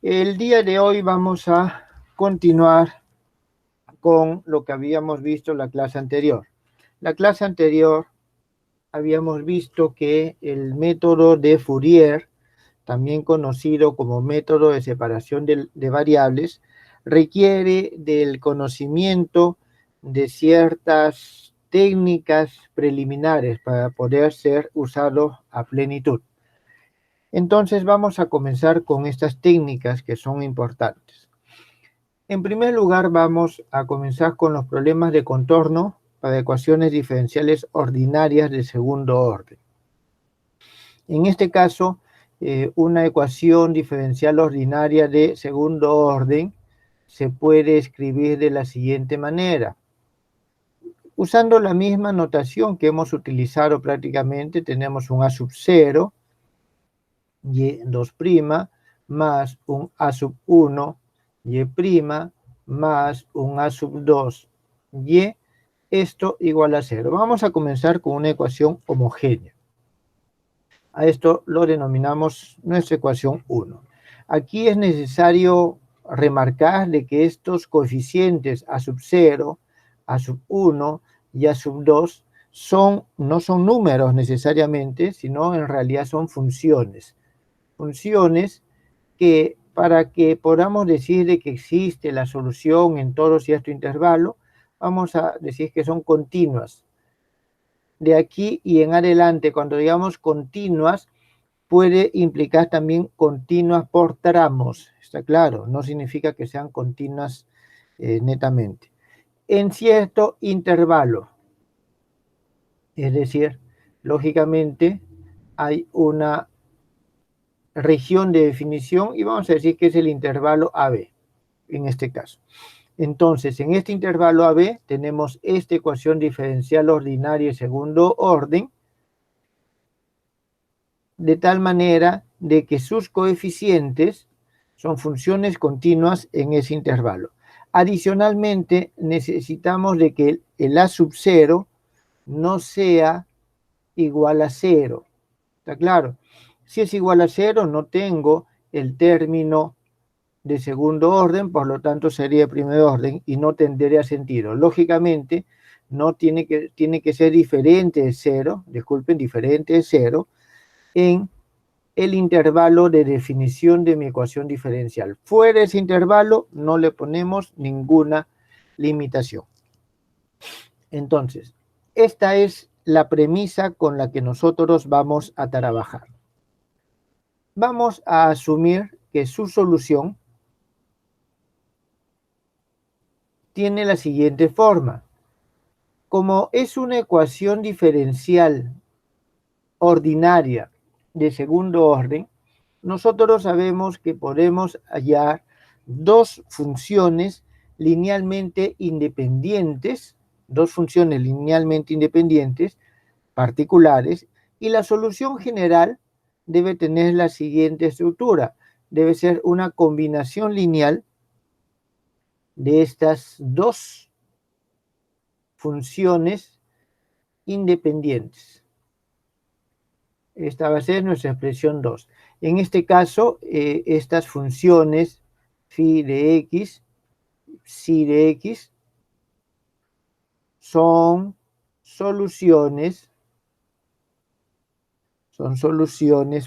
El día de hoy vamos a continuar con lo que habíamos visto en la clase anterior. La clase anterior habíamos visto que el método de Fourier, también conocido como método de separación de variables, requiere del conocimiento de ciertas técnicas preliminares para poder ser usado a plenitud. Entonces vamos a comenzar con estas técnicas que son importantes. En primer lugar, vamos a comenzar con los problemas de contorno para ecuaciones diferenciales ordinarias de segundo orden. En este caso, una ecuación diferencial ordinaria de segundo orden se puede escribir de la siguiente manera. Usando la misma notación que hemos utilizado prácticamente, tenemos un a sub 0, y2' más un a sub 1, y' más un a sub 2, y, esto igual a 0. Vamos a comenzar con una ecuación homogénea. A esto lo denominamos nuestra ecuación 1. Aquí es necesario remarcar de que estos coeficientes a sub 0, a sub 1 y a sub 2 no son números necesariamente, sino en realidad son funciones. Funciones que para que podamos decir de que existe la solución en todo cierto intervalo, vamos a decir que son continuas. De aquí y en adelante, cuando digamos continuas, puede implicar también continuas por tramos. Está claro, no significa que sean continuas netamente. En cierto intervalo. Es decir, lógicamente hay una región de definición y vamos a decir que es el intervalo AB, en este caso. Entonces, en este intervalo AB tenemos esta ecuación diferencial ordinaria de segundo orden, de tal manera de que sus coeficientes son funciones continuas en ese intervalo. Adicionalmente, necesitamos de que el A sub 0 no sea igual a 0. ¿Está claro? Si es igual a 0, no tengo el término de segundo orden, por lo tanto sería de primer orden y no tendría sentido. Lógicamente, no tiene que ser diferente de 0, disculpen, diferente de 0, en el intervalo de definición de mi ecuación diferencial. Fuera de ese intervalo, no le ponemos ninguna limitación. Entonces, esta es la premisa con la que nosotros vamos a trabajar. Vamos a asumir que su solución tiene la siguiente forma. Como es una ecuación diferencial ordinaria de segundo orden, nosotros sabemos que podemos hallar dos funciones linealmente independientes, particulares, y la solución general debe tener la siguiente estructura. Debe ser una combinación lineal de estas dos funciones independientes. Esta va a ser nuestra expresión 2. En este caso, estas funciones phi de x, psi de x, son soluciones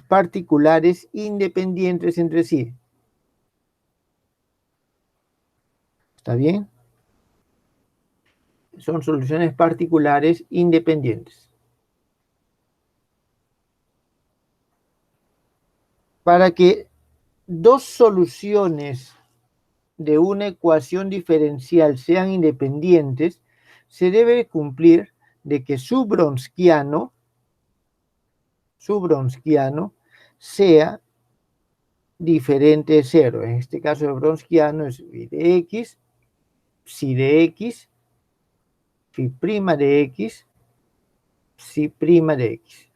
particulares independientes entre sí. ¿Está bien? Son soluciones particulares independientes. Para que dos soluciones de una ecuación diferencial sean independientes, se debe cumplir de que su Wronskiano sea diferente de 0. En este caso el Wronskiano es phi de x, psi de x, phi' de x, psi' de x.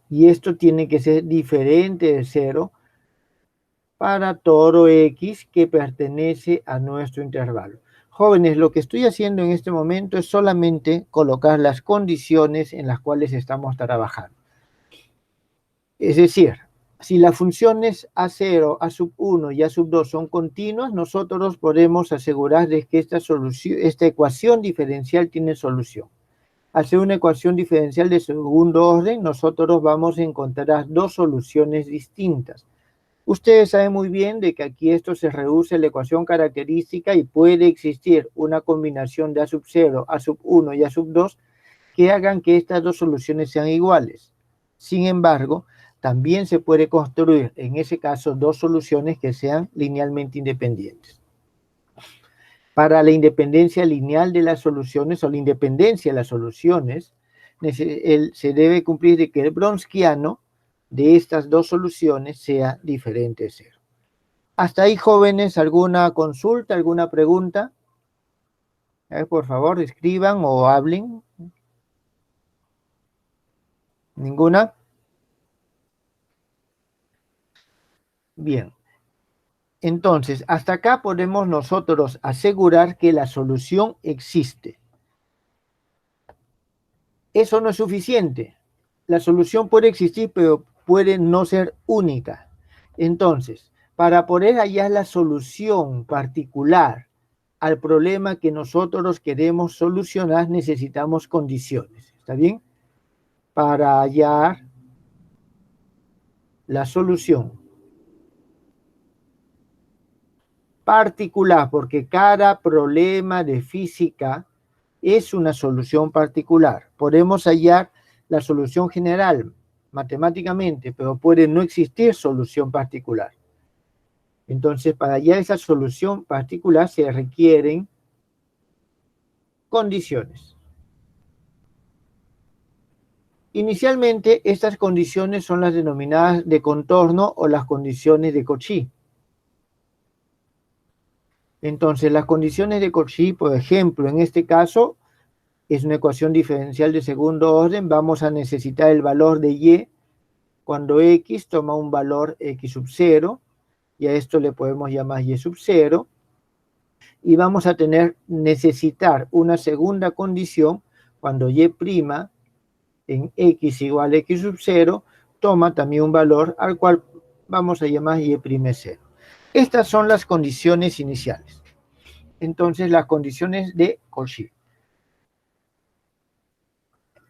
Y esto tiene que ser diferente de 0 para todo x que pertenece a nuestro intervalo. Jóvenes, lo que estoy haciendo en este momento es solamente colocar las condiciones en las cuales estamos trabajando. Es decir, si las funciones A0, A sub 1 y A sub 2 son continuas, nosotros podemos asegurar de que esta ecuación diferencial tiene solución. Al ser una ecuación diferencial de segundo orden, nosotros vamos a encontrar dos soluciones distintas. Ustedes saben muy bien de que aquí esto se reduce a la ecuación característica y puede existir una combinación de A sub 0, A sub 1 y A sub 2 que hagan que estas dos soluciones sean iguales. Sin embargo, también se puede construir, en ese caso, dos soluciones que sean linealmente independientes. Para la independencia lineal de las soluciones o la independencia de las soluciones, se debe cumplir de que el bronsquiano de estas dos soluciones sea diferente de cero. Hasta ahí, jóvenes, ¿alguna consulta, alguna pregunta? A ver, por favor, escriban o hablen. ¿Ninguna? Bien. Entonces, hasta acá podemos nosotros asegurar que la solución existe. Eso no es suficiente. La solución puede existir, pero puede no ser única. Entonces, para poder hallar la solución particular al problema que nosotros queremos solucionar, necesitamos condiciones. ¿Está bien? Para hallar la solución particular, porque cada problema de física es una solución particular. Podemos hallar la solución general matemáticamente, pero puede no existir solución particular. Entonces, para hallar esa solución particular se requieren condiciones. Inicialmente, estas condiciones son las denominadas de contorno o las condiciones de Cauchy. Entonces, las condiciones de Cauchy, por ejemplo, en este caso, es una ecuación diferencial de segundo orden. Vamos a necesitar el valor de y cuando x toma un valor x sub 0, y a esto le podemos llamar y sub 0, y vamos a necesitar una segunda condición cuando y' en x igual a x sub 0 toma también un valor al cual vamos a llamar y' 0. Estas son las condiciones iniciales. Entonces, las condiciones de Cauchy.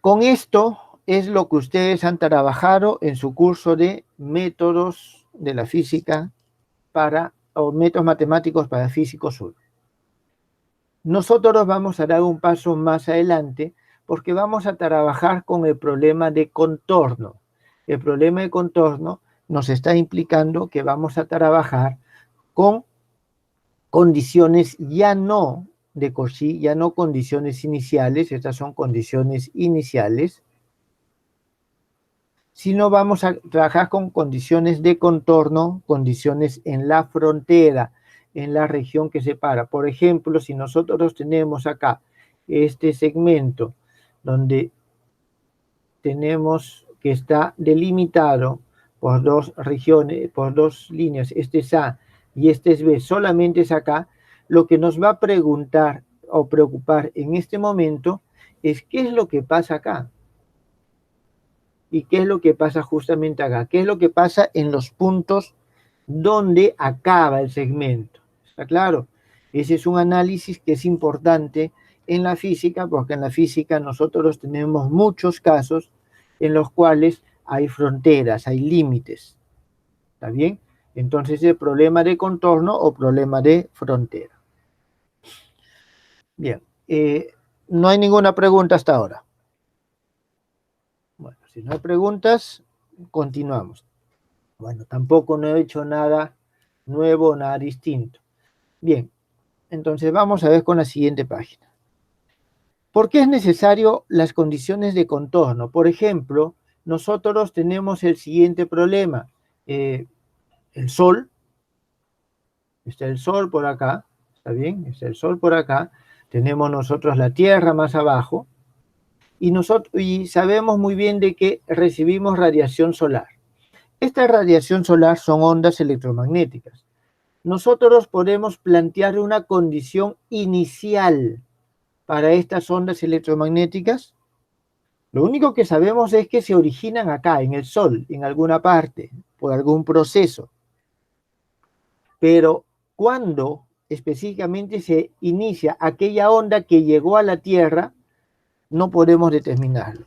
Con esto es lo que ustedes han trabajado en su curso de métodos de la física o métodos matemáticos para físicos 1. Nosotros vamos a dar un paso más adelante porque vamos a trabajar con el problema de contorno. El problema de contorno nos está implicando que vamos a trabajar con condiciones ya no de Cauchy, ya no condiciones iniciales, estas son condiciones iniciales, sino vamos a trabajar con condiciones de contorno, condiciones en la frontera, en la región que separa. Por ejemplo, si nosotros tenemos acá este segmento donde tenemos que está delimitado por dos regiones, por dos líneas, este es A y este es B, solamente es acá, lo que nos va a preguntar o preocupar en este momento es qué es lo que pasa acá. ¿Y qué es lo que pasa justamente acá? ¿Qué es lo que pasa en los puntos donde acaba el segmento? ¿Está claro? Ese es un análisis que es importante en la física, porque en la física nosotros tenemos muchos casos en los cuales hay fronteras, hay límites. ¿Está bien? Entonces, el problema de contorno o problema de frontera. Bien. No hay ninguna pregunta hasta ahora. Bueno, si no hay preguntas, continuamos. Bueno, tampoco no he hecho nada nuevo, nada distinto. Bien, entonces vamos a ver con la siguiente página. ¿Por qué es necesario las condiciones de contorno? Por ejemplo, nosotros tenemos el siguiente problema. El Sol, está el Sol por acá, ¿está bien? Está el Sol por acá. Tenemos nosotros la Tierra más abajo. Y sabemos muy bien de que recibimos radiación solar. Esta radiación solar son ondas electromagnéticas. Nosotros podemos plantear una condición inicial para estas ondas electromagnéticas. Lo único que sabemos es que se originan acá, en el Sol, en alguna parte, por algún proceso. Pero ¿cuándo específicamente se inicia aquella onda que llegó a la Tierra? No podemos determinarlo.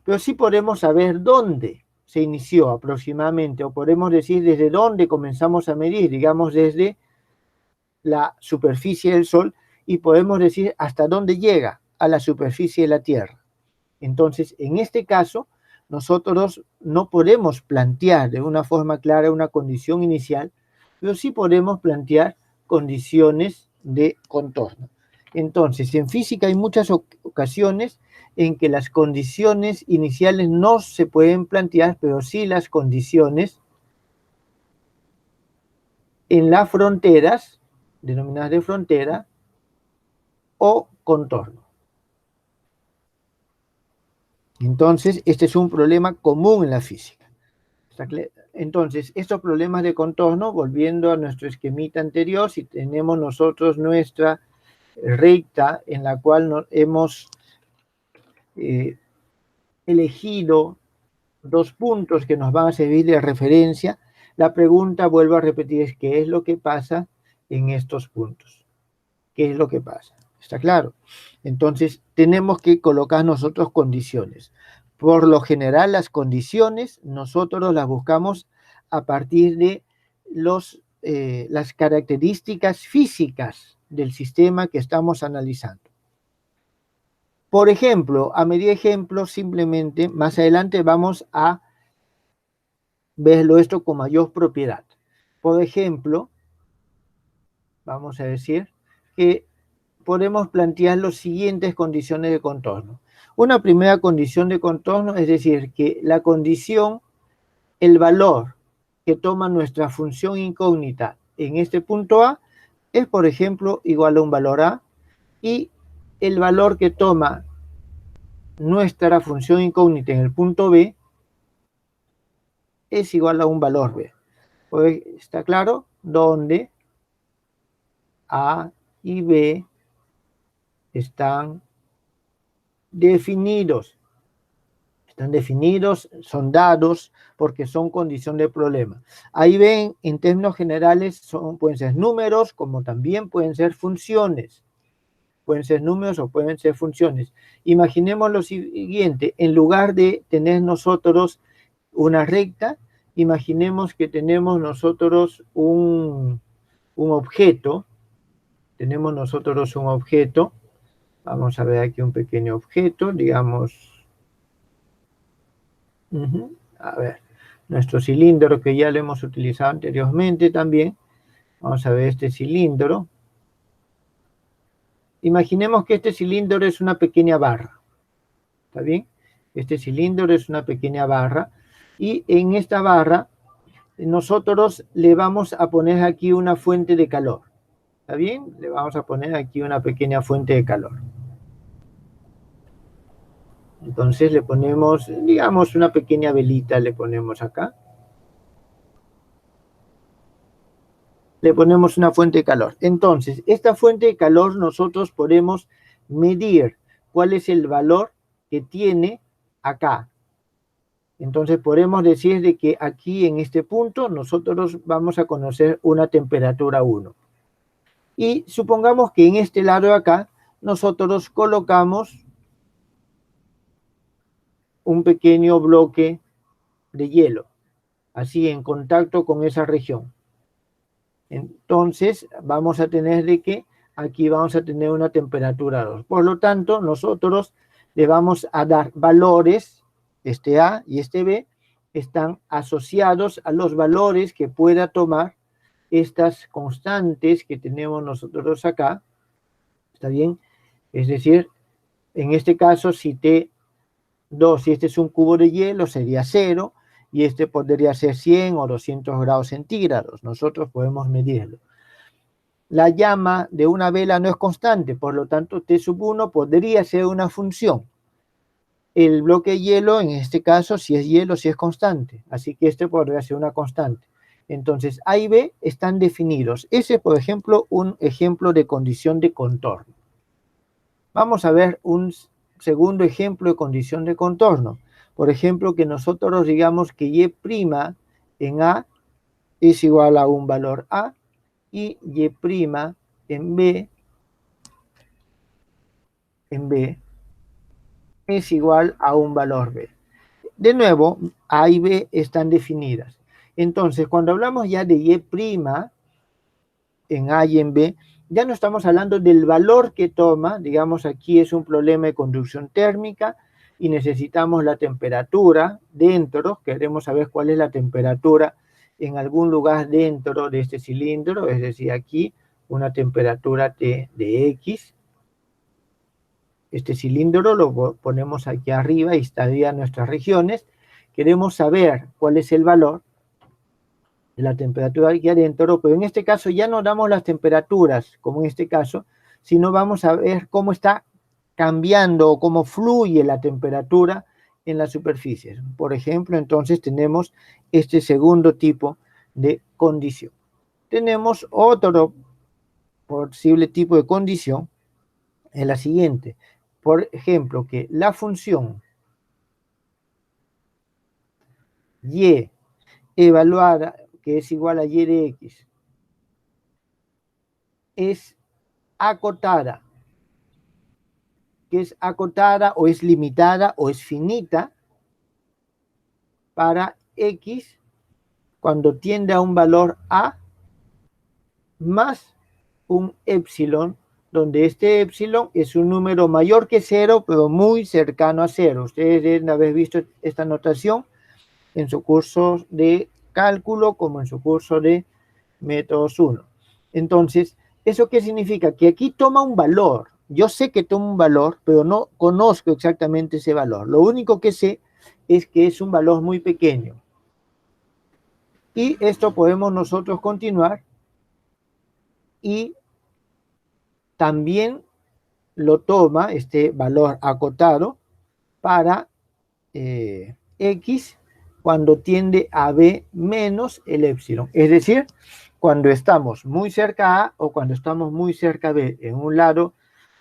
Pero sí podemos saber dónde se inició aproximadamente, o podemos decir desde dónde comenzamos a medir, digamos desde la superficie del Sol, y podemos decir hasta dónde llega a la superficie de la Tierra. Entonces, en este caso, nosotros no podemos plantear de una forma clara una condición inicial, pero sí podemos plantear condiciones de contorno. Entonces, en física hay muchas ocasiones en que las condiciones iniciales no se pueden plantear, pero sí las condiciones en las fronteras, denominadas de frontera, o contorno. Entonces, este es un problema común en la física. Entonces, estos problemas de contorno, volviendo a nuestro esquemita anterior, si tenemos nosotros nuestra recta en la cual hemos elegido dos puntos que nos van a servir de referencia, la pregunta, vuelvo a repetir, es ¿qué es lo que pasa en estos puntos? ¿Qué es lo que pasa? ¿Está claro? Entonces, tenemos que colocar nosotros condiciones. Por lo general, las condiciones nosotros las buscamos a partir de las características físicas del sistema que estamos analizando. Por ejemplo, a medio ejemplo, simplemente más adelante vamos a verlo esto con mayor propiedad. Por ejemplo, vamos a decir que podemos plantear las siguientes condiciones de contorno. Una primera condición de contorno es decir, que la condición, el valor que toma nuestra función incógnita en este punto A es, por ejemplo, igual a un valor A, y el valor que toma nuestra función incógnita en el punto B es igual a un valor B. Pues, ¿está claro? Donde A y B están definidos. Están definidos, son dados, porque son condición de problema. Ahí ven, en términos generales, pueden ser números, como también pueden ser funciones. Pueden ser números o pueden ser funciones. Imaginemos lo siguiente, en lugar de tener nosotros una recta, imaginemos que tenemos nosotros un objeto. Tenemos nosotros un objeto. Vamos a ver aquí un pequeño objeto, digamos. A ver, nuestro cilindro que ya lo hemos utilizado anteriormente también. Vamos a ver este cilindro. Imaginemos que este cilindro es una pequeña barra. ¿Está bien? Este cilindro es una pequeña barra. Y en esta barra nosotros le vamos a poner aquí una fuente de calor. ¿Está bien? Le vamos a poner aquí una pequeña fuente de calor. Entonces le ponemos, digamos, una pequeña velita le ponemos acá. Le ponemos una fuente de calor. Entonces, esta fuente de calor nosotros podemos medir cuál es el valor que tiene acá. Entonces, podemos decir de que aquí en este punto nosotros vamos a conocer una temperatura 1. Y supongamos que en este lado de acá nosotros colocamos un pequeño bloque de hielo, así en contacto con esa región. Entonces vamos a tener de que aquí vamos a tener una temperatura 2. Por lo tanto, nosotros le vamos a dar valores, este A y este B están asociados a los valores que pueda tomar estas constantes que tenemos nosotros acá. ¿Está bien? Es decir, en este caso, si T2, si este es un cubo de hielo, sería 0, y este podría ser 100 o 200 grados centígrados. Nosotros podemos medirlo. La llama de una vela no es constante, por lo tanto, T1 podría ser una función. El bloque de hielo, en este caso, si es hielo, si es constante. Así que este podría ser una constante. Entonces, A y B están definidos. Ese, por ejemplo, un ejemplo de condición de contorno. Vamos a ver segundo ejemplo de condición de contorno. Por ejemplo, que nosotros digamos que y' en A es igual a un valor A y y' en B es igual a un valor B. De nuevo, A y B están definidas. Entonces, cuando hablamos ya de y' en A y en B, ya no estamos hablando del valor que toma, digamos aquí es un problema de conducción térmica y necesitamos la temperatura dentro, queremos saber cuál es la temperatura en algún lugar dentro de este cilindro, es decir, aquí una temperatura T de X. Este cilindro lo ponemos aquí arriba y estarían nuestras regiones. Queremos saber cuál es el valor de la temperatura aquí adentro, pero en este caso ya no damos las temperaturas, como en este caso, sino vamos a ver cómo está cambiando o cómo fluye la temperatura en las superficies. Por ejemplo, entonces tenemos este segundo tipo de condición. Tenemos otro posible tipo de condición en la siguiente. Por ejemplo, que la función y evaluada, que es igual a y de x, es acotada, que es acotada o es limitada o es finita para x cuando tiende a un valor a más un epsilon, donde este epsilon es un número mayor que 0, pero muy cercano a 0. Ustedes deben haber visto esta notación en su curso de cálculo como en su curso de métodos 1. Entonces, ¿eso qué significa? Que aquí toma un valor. Yo sé que toma un valor, pero no conozco exactamente ese valor. Lo único que sé es que es un valor muy pequeño. Y esto podemos nosotros continuar y también lo toma, este valor acotado, para X cuando tiende a B menos el epsilon. Es decir, cuando estamos muy cerca a A o cuando estamos muy cerca a B, en un lado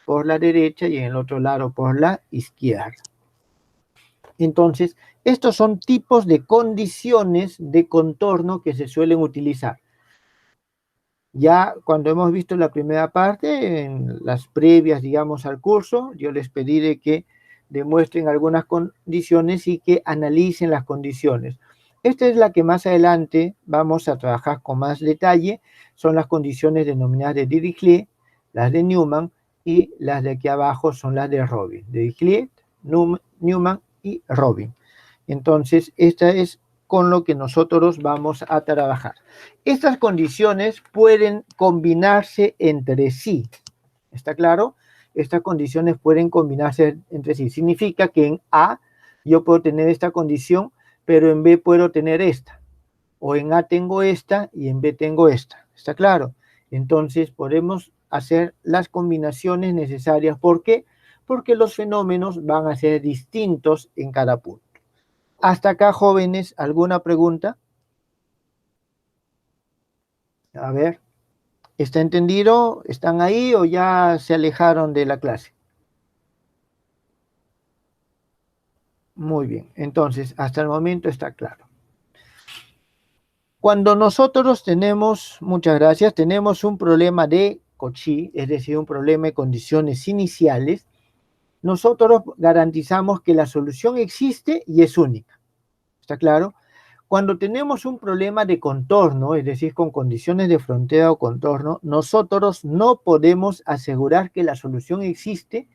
por la derecha y en el otro lado por la izquierda. Entonces, estos son tipos de condiciones de contorno que se suelen utilizar. Ya cuando hemos visto la primera parte, en las previas, digamos, al curso, yo les pediré que demuestren algunas condiciones y que analicen las condiciones. Esta es la que más adelante vamos a trabajar con más detalle, son las condiciones denominadas de Dirichlet, las de Newman, y las de aquí abajo son las de Robin. Dirichlet, Newman y Robin. Entonces, esta es con lo que nosotros vamos a trabajar. Estas condiciones pueden combinarse entre sí. ¿Está claro? Estas condiciones pueden combinarse entre sí. Significa que en A yo puedo tener esta condición, pero en B puedo tener esta. O en A tengo esta y en B tengo esta. ¿Está claro? Entonces podemos hacer las combinaciones necesarias. ¿Por qué? Porque los fenómenos van a ser distintos en cada punto. Hasta acá, jóvenes, ¿alguna pregunta? A ver, ¿está entendido? ¿Están ahí o ya se alejaron de la clase? Muy bien, entonces, hasta el momento está claro. Cuando nosotros tenemos, muchas gracias, tenemos un problema de Cauchy, es decir, un problema de condiciones iniciales, nosotros garantizamos que la solución existe y es única. ¿Está claro? Cuando tenemos un problema de contorno, es decir, con condiciones de frontera o contorno, nosotros no podemos asegurar que la solución existe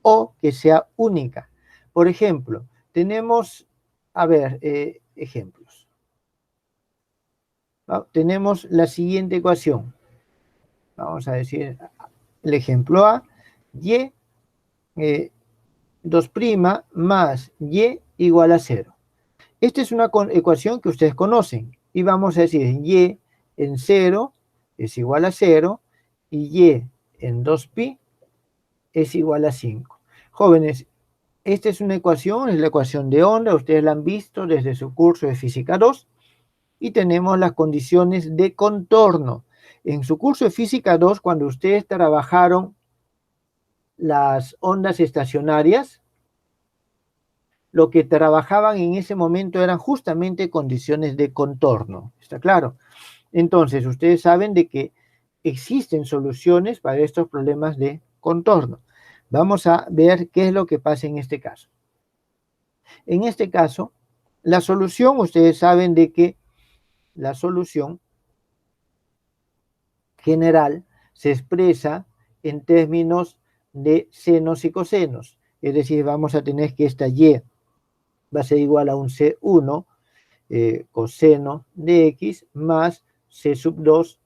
o que sea única. Por ejemplo, tenemos, a ver, ejemplos. Tenemos la siguiente ecuación. Vamos a decir el ejemplo A, y 2' más y igual a 0. Esta es una ecuación que ustedes conocen y vamos a decir y en 0 es igual a 0 y y en 2pi es igual a 5. Jóvenes, esta es una ecuación, es la ecuación de onda, ustedes la han visto desde su curso de Física 2 y tenemos las condiciones de contorno. En su curso de Física 2, cuando ustedes trabajaron las ondas estacionarias, lo que trabajaban en ese momento eran justamente condiciones de contorno, ¿está claro? Entonces, ustedes saben de que existen soluciones para estos problemas de contorno. Vamos a ver qué es lo que pasa en este caso. En este caso, la solución, ustedes saben de que la solución general se expresa en términos de senos y cosenos. Es decir, vamos a tener que esta y va a ser igual a un C1 coseno de X más C sub 2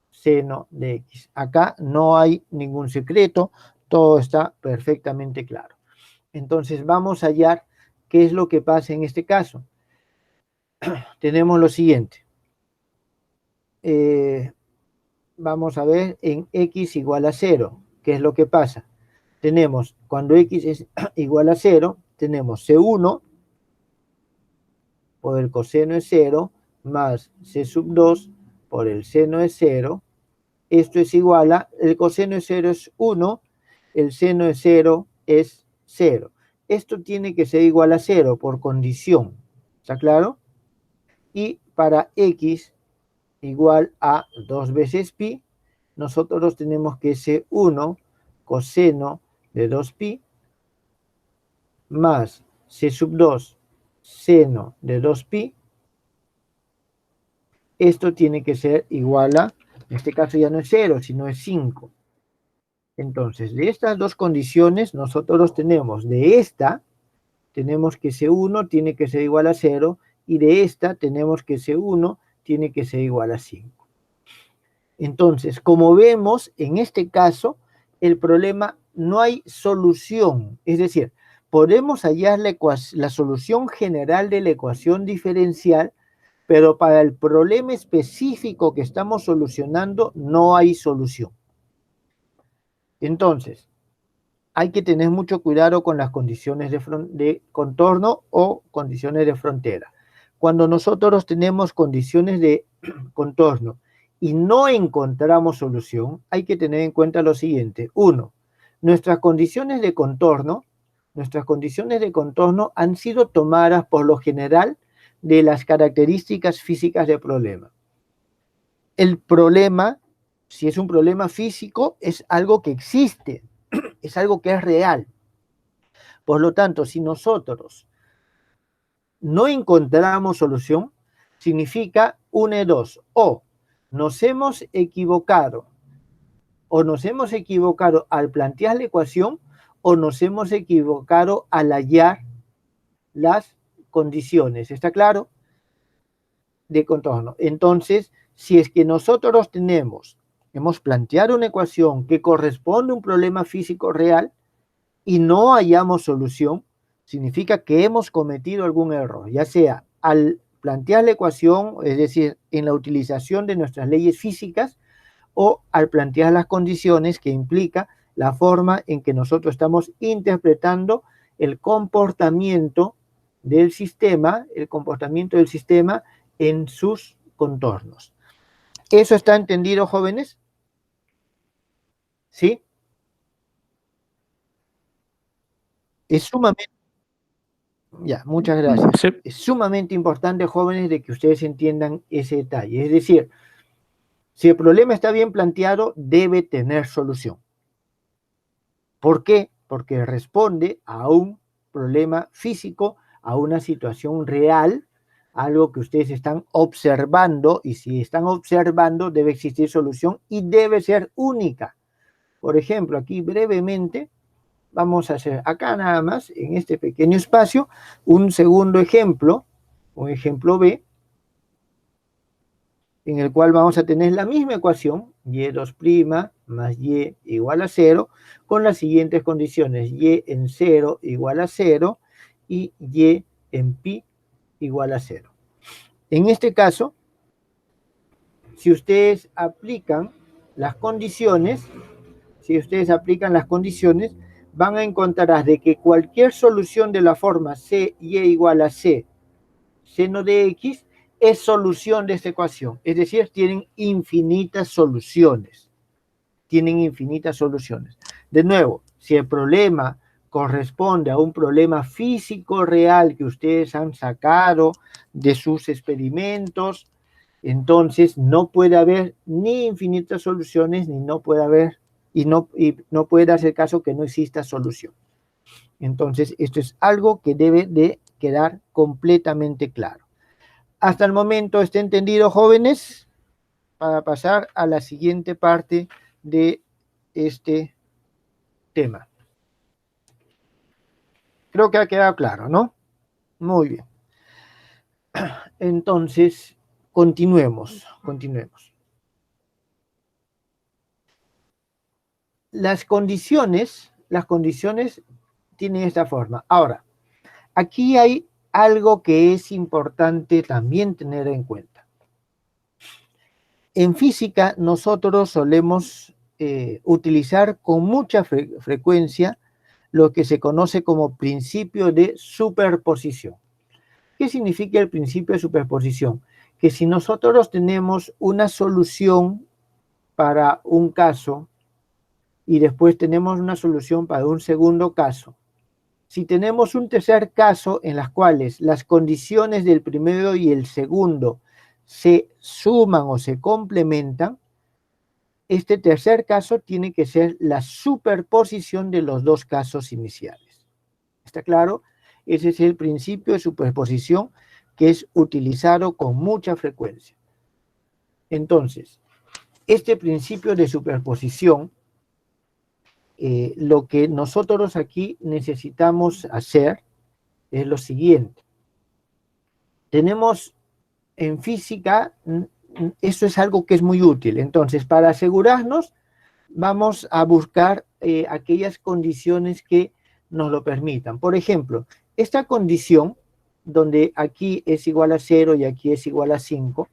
seno de X. Acá no hay ningún secreto, todo está perfectamente claro. Entonces vamos a hallar qué es lo que pasa en este caso. Tenemos lo siguiente. Vamos a ver en X igual a 0. ¿Qué es lo que pasa? Tenemos, cuando X es igual a 0, tenemos C1 por el coseno de 0 más C sub 2 por el seno de 0. Esto es igual a, el coseno de 0 es 1, el seno de 0 es 0. Esto tiene que ser igual a 0 por condición, ¿está claro? Y para X igual a 2 veces pi, nosotros tenemos que ser 1 coseno de 2pi más C sub 2 seno de 2pi. Esto tiene que ser igual a, en este caso ya no es 0, sino es 5. Entonces, de estas dos condiciones, nosotros tenemos de esta, tenemos que C1 tiene que ser igual a 0, y de esta tenemos que C1 tiene que ser igual a 5. Entonces, como vemos, en este caso, el problema no hay solución. Es decir, podemos hallar la solución general de la ecuación diferencial, pero para el problema específico que estamos solucionando no hay solución. Entonces, hay que tener mucho cuidado con las condiciones de contorno o condiciones de frontera. Cuando nosotros tenemos condiciones de contorno y no encontramos solución, hay que tener en cuenta lo siguiente. Uno, nuestras condiciones de contorno han sido tomadas por lo general de las características físicas del problema. El problema, si es un problema físico, es algo que existe, es algo que es real. Por lo tanto, si nosotros no encontramos solución, significa una de dos: o nos hemos equivocado al plantear la ecuación, o nos hemos equivocado al hallar las condiciones, ¿está claro? De contorno. Entonces, si es que nosotros hemos planteado una ecuación que corresponde a un problema físico real y no hallamos solución, significa que hemos cometido algún error, ya sea al plantear la ecuación, es decir, en la utilización de nuestras leyes físicas, o al plantear las condiciones, que implica la forma en que nosotros estamos interpretando el comportamiento del sistema en sus contornos. ¿Eso está entendido, jóvenes? ¿Sí? Es sumamente... Ya, muchas gracias. Sí. Es sumamente importante, jóvenes, de que ustedes entiendan ese detalle. Es decir, si el problema está bien planteado, debe tener solución. ¿Por qué? Porque responde a un problema físico, a una situación real, algo que ustedes están observando, y si están observando, debe existir solución y debe ser única. Por ejemplo, aquí brevemente vamos a hacer acá nada más, en este pequeño espacio, un segundo ejemplo, un ejemplo B, en el cual vamos a tener la misma ecuación, y2' más y igual a 0, con las siguientes condiciones: y en 0 igual a 0 y y en pi igual a 0. En este caso, si ustedes aplican las condiciones, van a encontrar de que cualquier solución de la forma c y igual a c seno de x es solución de esta ecuación. Es decir, tienen infinitas soluciones. De nuevo, Si el problema corresponde a un problema físico real que ustedes han sacado de sus experimentos, entonces no puede haber ni infinitas soluciones, ni no puede haber, y no puede darse caso que no exista solución. Entonces, esto es algo que debe de quedar completamente claro. Hasta el momento, ¿está entendido, jóvenes? Para pasar a la siguiente parte de este tema. Creo que ha quedado claro, ¿no? Muy bien. Entonces, continuemos. Las condiciones tienen esta forma. Ahora, aquí hay algo que es importante también tener en cuenta. En física, nosotros solemos utilizar con mucha frecuencia lo que se conoce como principio de superposición. ¿Qué significa el principio de superposición? Que si nosotros tenemos una solución para un caso y después tenemos una solución para un segundo caso, si tenemos un tercer caso en las cuales las condiciones del primero y el segundo se suman o se complementan, este tercer caso tiene que ser la superposición de los dos casos iniciales. ¿Está claro? Ese es el principio de superposición que es utilizado con mucha frecuencia. Entonces, este principio de superposición, lo que nosotros aquí necesitamos hacer es lo siguiente. Tenemos en física, eso es algo que es muy útil. Entonces, para asegurarnos, vamos a buscar aquellas condiciones que nos lo permitan. Por ejemplo, esta condición, donde aquí es igual a 0 y aquí es igual a 5,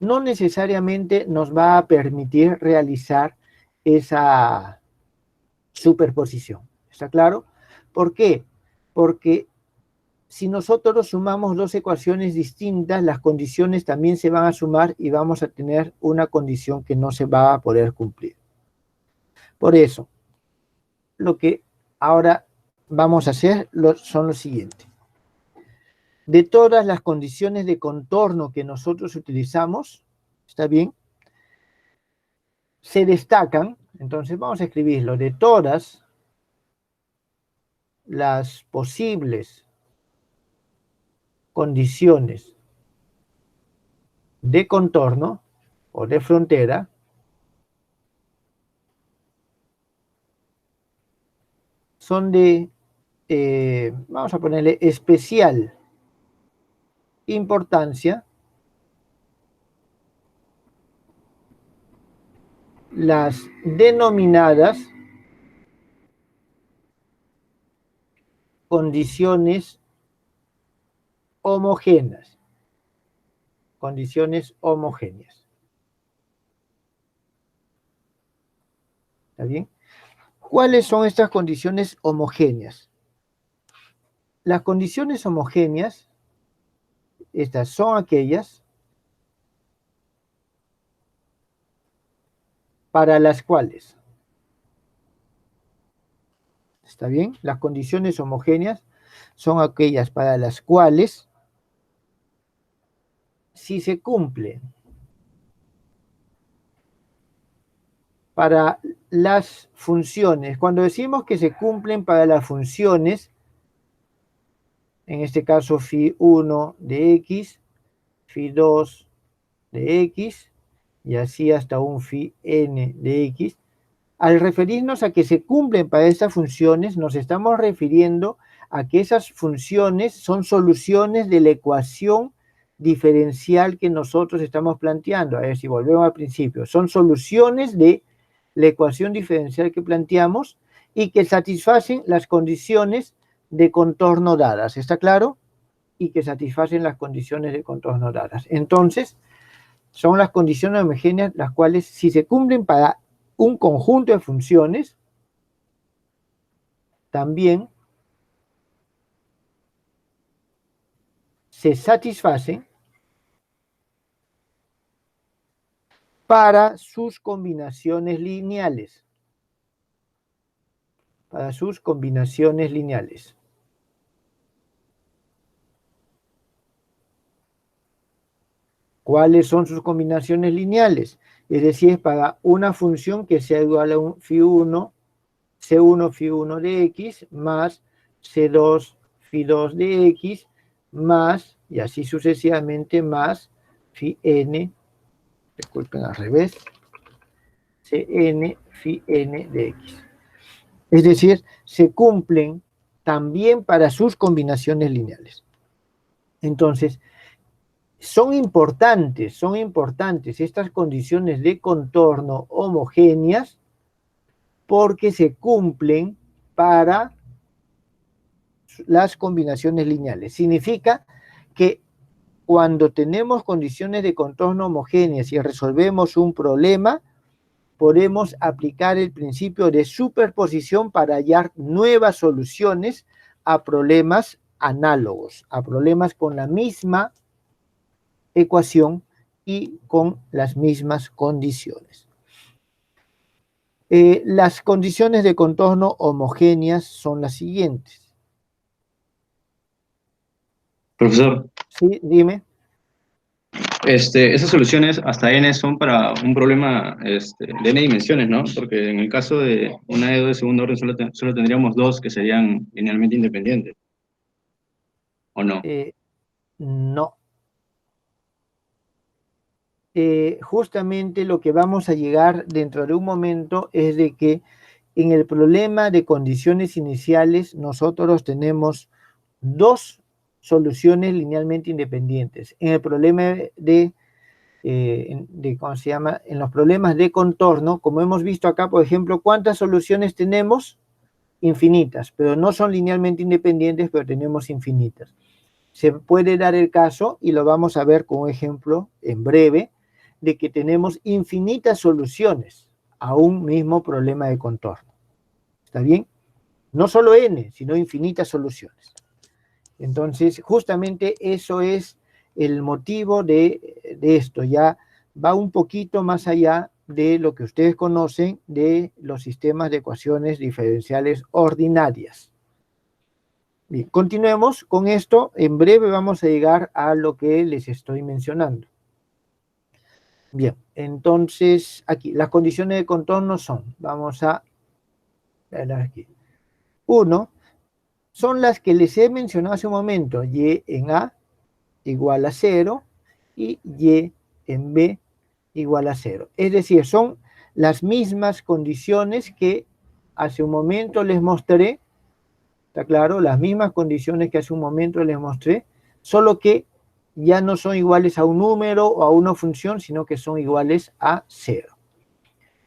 no necesariamente nos va a permitir realizar esa superposición. ¿Está claro? ¿Por qué? Porque si nosotros sumamos dos ecuaciones distintas, las condiciones también se van a sumar y vamos a tener una condición que no se va a poder cumplir. Por eso, lo que ahora vamos a hacer son lo siguiente. De todas las condiciones de contorno que nosotros utilizamos, ¿está bien? Se destacan, entonces vamos a escribirlo, de todas las posibles condiciones de contorno o de frontera, son de, vamos a ponerle especial importancia las denominadas condiciones homogéneas. Condiciones homogéneas. ¿Está bien? ¿Cuáles son estas condiciones homogéneas? Las condiciones homogéneas, estas son aquellas para las cuales, ¿está bien? Las condiciones homogéneas son aquellas para las cuales, si se cumple para las funciones, cuando decimos que se cumplen para las funciones, en este caso phi1 de x, phi2 de x, y así hasta un phi n de x, al referirnos a que se cumplen para estas funciones, nos estamos refiriendo a que esas funciones son soluciones de la ecuación diferencial que nosotros estamos planteando. A ver si volvemos al principio. Son soluciones de la ecuación diferencial que planteamos y que satisfacen las condiciones de contorno dadas. ¿Está claro? Y que satisfacen las condiciones de contorno dadas. Entonces, son las condiciones homogéneas las cuales, si se cumplen para un conjunto de funciones, también se satisfacen para sus combinaciones lineales. para sus combinaciones lineales. ¿Cuáles son sus combinaciones lineales? Es decir, para una función que sea igual a un phi1, C1 phi1 de x más C2 phi2 de x más, y así sucesivamente, más phi n, disculpen al revés, Cn phi n de x. Es decir, se cumplen también para sus combinaciones lineales. Entonces, son importantes estas condiciones de contorno homogéneas porque se cumplen para las combinaciones lineales. Significa que cuando tenemos condiciones de contorno homogéneas y resolvemos un problema, podemos aplicar el principio de superposición para hallar nuevas soluciones a problemas análogos, a problemas con la misma ecuación y con las mismas condiciones. Las condiciones de contorno homogéneas son las siguientes. Profesor, Sí, dime. esas soluciones hasta n son para un problema de n dimensiones, ¿no? Porque en el caso de una E2 de segundo orden solo tendríamos dos que serían linealmente independientes, ¿o no? No. Justamente lo que vamos a llegar dentro de un momento es de que en el problema de condiciones iniciales nosotros tenemos dos soluciones linealmente independientes. En el problema ¿cómo se llama? En los problemas de contorno, como hemos visto acá, por ejemplo, ¿cuántas soluciones tenemos? Infinitas, pero no son linealmente independientes, pero tenemos infinitas. Se puede dar el caso, y lo vamos a ver con un ejemplo en breve, de que tenemos infinitas soluciones a un mismo problema de contorno. ¿Está bien? No solo n, sino infinitas soluciones. Entonces, justamente eso es el motivo de esto. Ya va un poquito más allá de lo que ustedes conocen de los sistemas de ecuaciones diferenciales ordinarias. Bien, continuemos con esto. En breve vamos a llegar a lo que les estoy mencionando. Bien, entonces aquí las condiciones de contorno son, vamos a ver aquí. 1 son las que les he mencionado hace un momento, y en A igual a 0 y y en B igual a 0. Es decir, son las mismas condiciones que hace un momento les mostré. ¿Está claro? Las mismas condiciones que hace un momento les mostré, solo que ya no son iguales a un número o a una función, sino que son iguales a 0.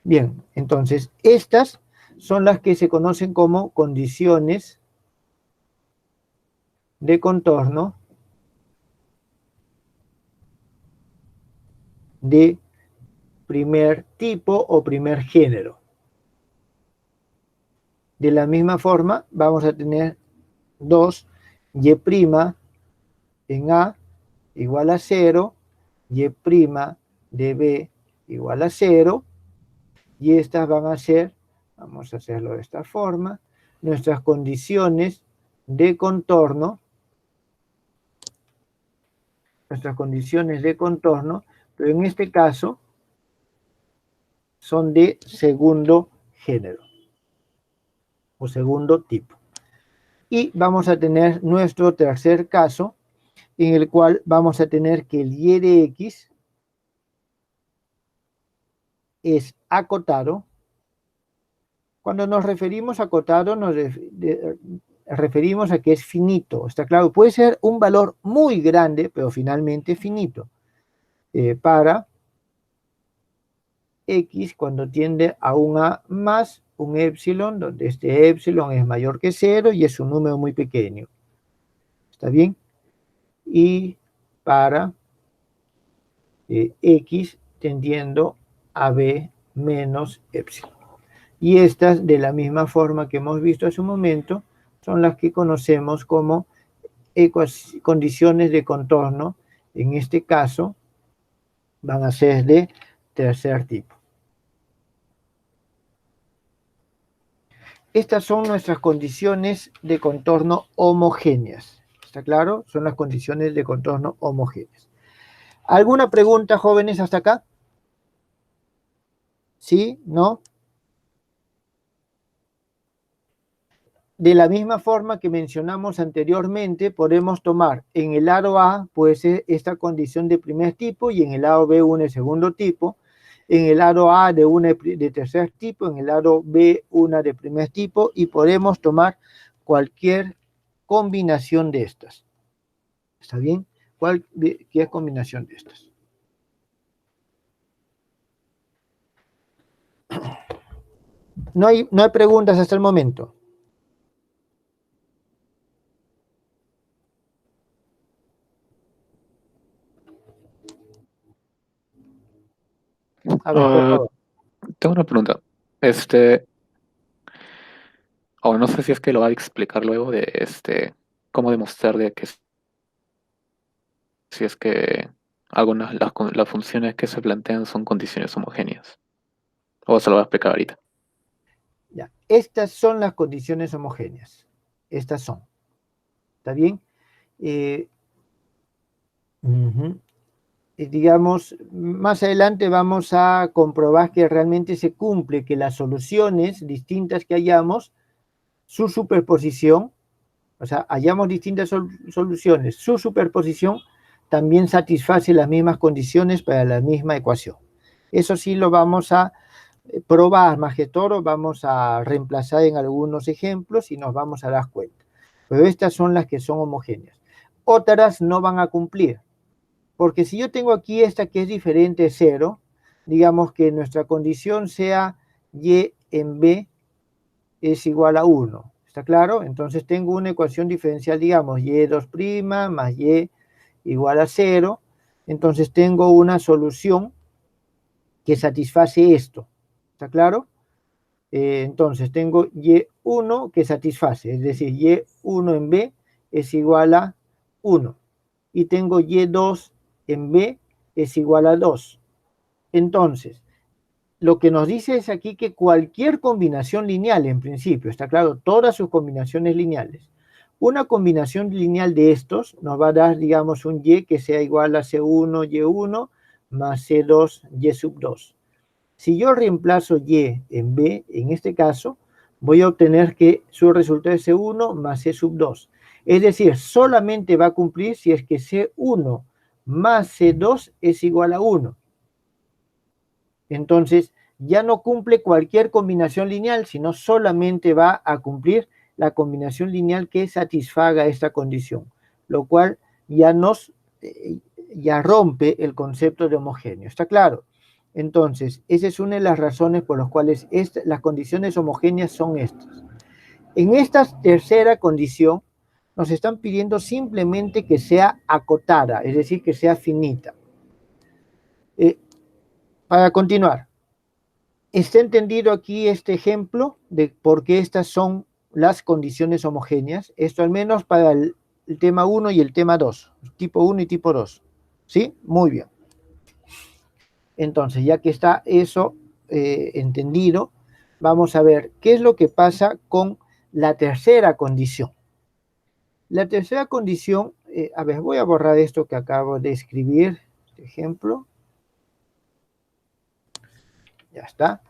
Bien, entonces estas son las que se conocen como condiciones de contorno de primer tipo o primer género. De la misma forma, vamos a tener 2 y' en A igual a 0, y' de B igual a 0, y estas van a ser, vamos a hacerlo de esta forma, nuestras condiciones de contorno, pero en este caso son de segundo género o segundo tipo. Y vamos a tener nuestro tercer caso, en el cual vamos a tener que el y de x es acotado. Cuando nos referimos a acotado, nos referimos a que es finito. Está claro, puede ser un valor muy grande, pero finalmente finito. Para x cuando tiende a un a más un epsilon, donde este epsilon es mayor que 0 y es un número muy pequeño. ¿Está bien? Y para x tendiendo a b menos epsilon. Y estas, de la misma forma que hemos visto hace un momento, son las que conocemos como condiciones de contorno. En este caso, van a ser de tercer tipo. estas son nuestras condiciones de contorno homogéneas. ¿Está claro? Son las condiciones de contorno homogéneas. ¿Alguna pregunta, jóvenes, hasta acá? ¿Sí? ¿No? De la misma forma que mencionamos anteriormente, podemos tomar en el aro A, puede ser esta condición de primer tipo, y en el aro B una de segundo tipo, en el aro A de una de tercer tipo, en el aro B una de primer tipo, y podemos tomar cualquier combinación de estas. ¿Está bien? Cualquier combinación de estas. No hay preguntas hasta el momento. A ver, por favor. Tengo una pregunta. O no sé si es que lo va a explicar luego de cómo demostrar de que si es que algunas las funciones que se plantean son condiciones homogéneas. O se lo va a explicar ahorita. Ya. Estas son las condiciones homogéneas. Estas son. ¿Está bien? Digamos, más adelante vamos a comprobar que realmente se cumple, que las soluciones distintas que hayamos, su superposición, o sea, hayamos distintas soluciones, su superposición también satisface las mismas condiciones para la misma ecuación. Eso sí lo vamos a probar más que todo, vamos a reemplazar en algunos ejemplos y nos vamos a dar cuenta. Pero estas son las que son homogéneas. Otras no van a cumplir. Porque si yo tengo aquí esta que es diferente de 0, digamos que nuestra condición sea y en b es igual a 1. ¿Está claro? Entonces tengo una ecuación diferencial, digamos, y2' más y igual a 0. Entonces tengo una solución que satisface esto. ¿Está claro? Entonces tengo y1 que satisface, es decir, y1 en b es igual a 1. Y tengo y2 en b es igual a 2. Entonces, lo que nos dice es aquí que cualquier combinación lineal, en principio, está claro, todas sus combinaciones lineales. Una combinación lineal de estos nos va a dar, digamos, un y que sea igual a C1, Y1 más C2, Y sub 2. Si yo reemplazo y en b, en este caso, voy a obtener que su resultado es C1 más C sub 2. Es decir, solamente va a cumplir si es que C1 más C2 es igual a 1. Entonces, ya no cumple cualquier combinación lineal, sino solamente va a cumplir la combinación lineal que satisfaga esta condición, lo cual ya rompe el concepto de homogéneo. ¿Está claro? Entonces, esa es una de las razones por las cuales las condiciones homogéneas son estas. En esta tercera condición, nos están pidiendo simplemente que sea acotada, es decir, que sea finita. Para continuar, ¿está entendido aquí este ejemplo de por qué estas son las condiciones homogéneas? Esto al menos para el tema 1 y el tema 2, tipo 1 y tipo 2. ¿Sí? Muy bien. Entonces, ya que está eso entendido, vamos a ver qué es lo que pasa con la tercera condición. La tercera condición, a ver, voy a borrar esto que acabo de escribir, este ejemplo. Ya está.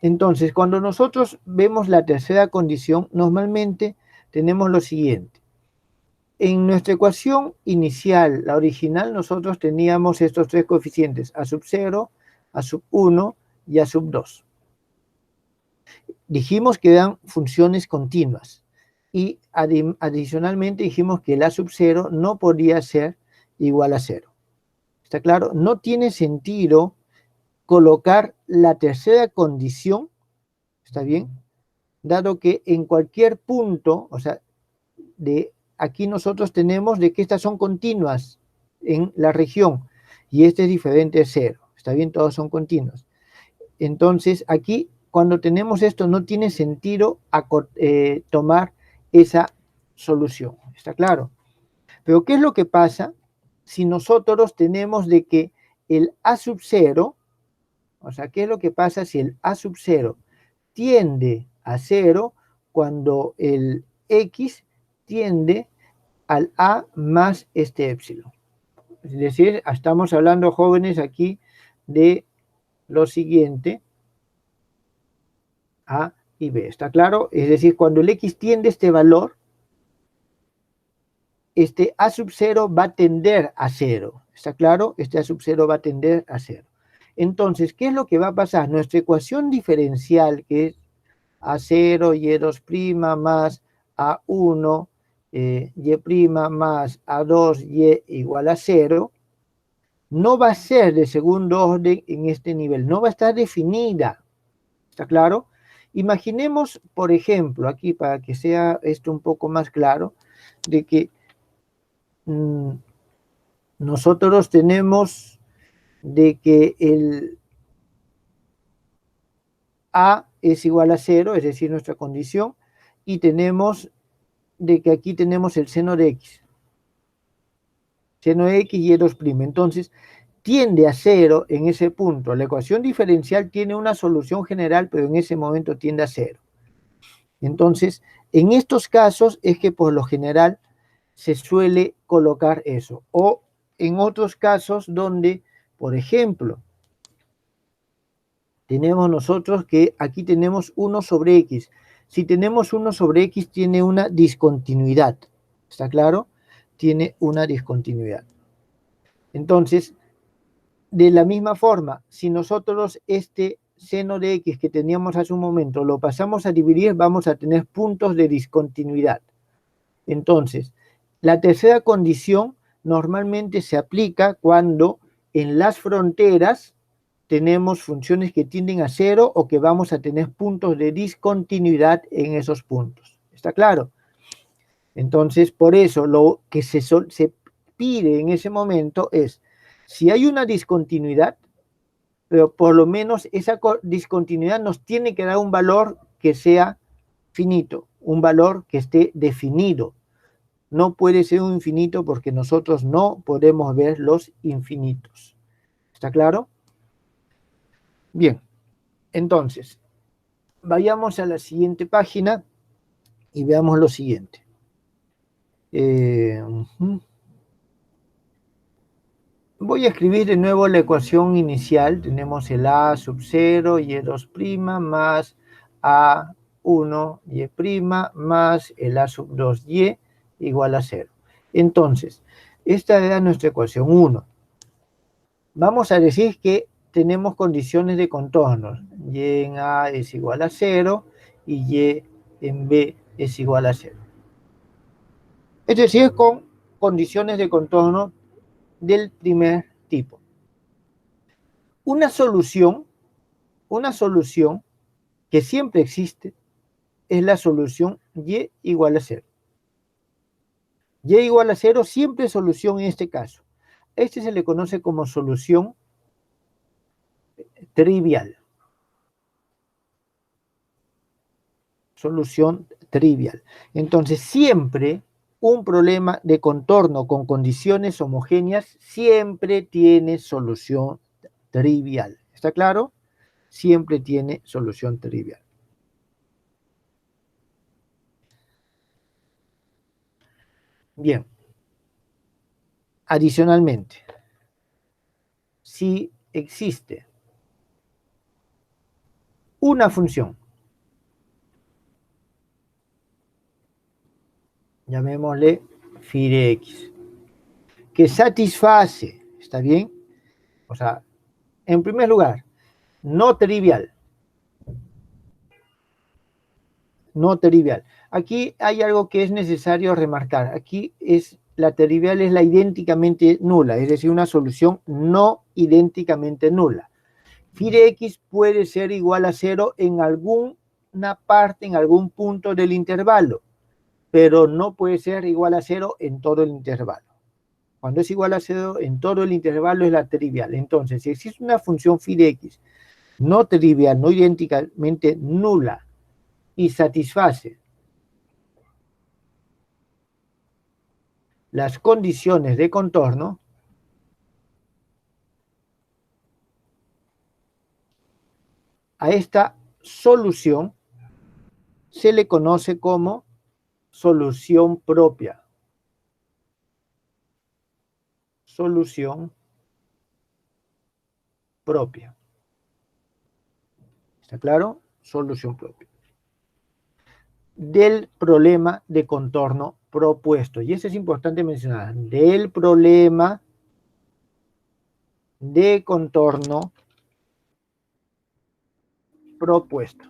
Entonces, cuando nosotros vemos la tercera condición, normalmente tenemos lo siguiente. En nuestra ecuación inicial, la original, nosotros teníamos estos tres coeficientes, a sub 0, a sub 1 y a sub 2. Dijimos que eran funciones continuas y adicionalmente dijimos que el a sub 0 no podía ser igual a 0. ¿Está claro? No tiene sentido colocar la tercera condición, ¿está bien? Dado que en cualquier punto, o sea, de aquí nosotros tenemos de que estas son continuas en la región y este es diferente de 0, ¿está bien? Todos son continuos. Entonces, aquí, cuando tenemos esto, no tiene sentido tomar esa solución, ¿está claro? Pero, ¿qué es lo que pasa si nosotros tenemos de que el a sub 0, o sea, ¿qué es lo que pasa si el a sub 0 tiende a 0 cuando el X tiende al A más este épsilon. Es decir, estamos hablando, jóvenes, aquí de lo siguiente, A y B. ¿Está claro? Es decir, cuando el X tiende este valor, este A sub 0 va a tender a 0. ¿Está claro? Este A sub 0 va a tender a 0. Entonces, ¿qué es lo que va a pasar? Nuestra ecuación diferencial, que es A0 y2' más A1 y' más A2 y igual a 0, no va a ser de segundo orden en este nivel, no va a estar definida. ¿Está claro? Imaginemos, por ejemplo, aquí para que sea esto un poco más claro, de que nosotros tenemos de que el A es igual a 0, es decir, nuestra condición, y tenemos de que aquí tenemos el seno de X. Seno de X y E2'. Entonces, tiende a 0 en ese punto. La ecuación diferencial tiene una solución general, pero en ese momento tiende a 0. Entonces, en estos casos es que por lo general se suele colocar eso. O en otros casos donde, por ejemplo, tenemos nosotros que aquí tenemos 1 sobre X. Si tenemos 1 sobre X, tiene una discontinuidad. ¿Está claro? Tiene una discontinuidad. Entonces, de la misma forma, si nosotros este seno de X que teníamos hace un momento lo pasamos a dividir, vamos a tener puntos de discontinuidad. Entonces, la tercera condición normalmente se aplica cuando en las fronteras tenemos funciones que tienden a 0 o que vamos a tener puntos de discontinuidad en esos puntos. ¿Está claro? Entonces, por eso lo que se pide en ese momento es, si hay una discontinuidad, pero por lo menos esa discontinuidad nos tiene que dar un valor que sea finito, un valor que esté definido. No puede ser un infinito porque nosotros no podemos ver los infinitos. ¿Está claro? Bien, entonces, vayamos a la siguiente página y veamos lo siguiente. Voy a escribir de nuevo la ecuación inicial. Tenemos el A sub 0 y E2' más A1 y' más el A sub 2y igual a 0. Entonces, esta era nuestra ecuación 1. Vamos a decir que tenemos condiciones de contornos. Y en A es igual a 0 y Y en B es igual a 0. Es decir, con condiciones de contorno del primer tipo. Una solución que siempre existe es la solución Y igual a 0. Y igual a 0 siempre es solución en este caso. Este se le conoce como solución trivial. Solución trivial. Entonces, siempre un problema de contorno con condiciones homogéneas siempre tiene solución trivial. ¿Está claro? Siempre tiene solución trivial. Bien. Adicionalmente, si existe una función, llamémosle phi de x, que satisface, ¿está bien? O sea, en primer lugar, no trivial. No trivial. Aquí hay algo que es necesario remarcar. Aquí la trivial es la idénticamente nula, es decir, una solución no idénticamente nula. Phi de x puede ser igual a 0 en alguna parte, en algún punto del intervalo, pero no puede ser igual a 0 en todo el intervalo. Cuando es igual a 0 en todo el intervalo es la trivial. Entonces, si existe una función phi de x no trivial, no idénticamente nula, y satisface las condiciones de contorno, a esta solución se le conoce como solución propia. Solución propia. ¿Está claro? Solución propia. Del problema de contorno propuesto. Y eso es importante mencionar. Del problema de contorno propuesto.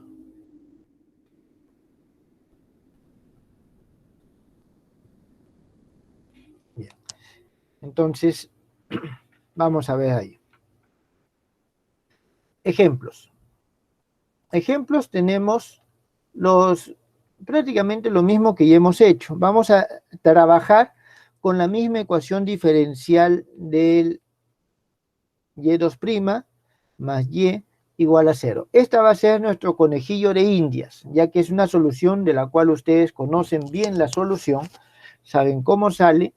Bien. Entonces, vamos a ver ahí. Ejemplos. Ejemplos tenemos prácticamente lo mismo que ya hemos hecho. Vamos a trabajar con la misma ecuación diferencial del y2' más y igual a 0. Esta va a ser nuestro conejillo de indias, ya que es una solución de la cual ustedes conocen bien la solución, saben cómo sale,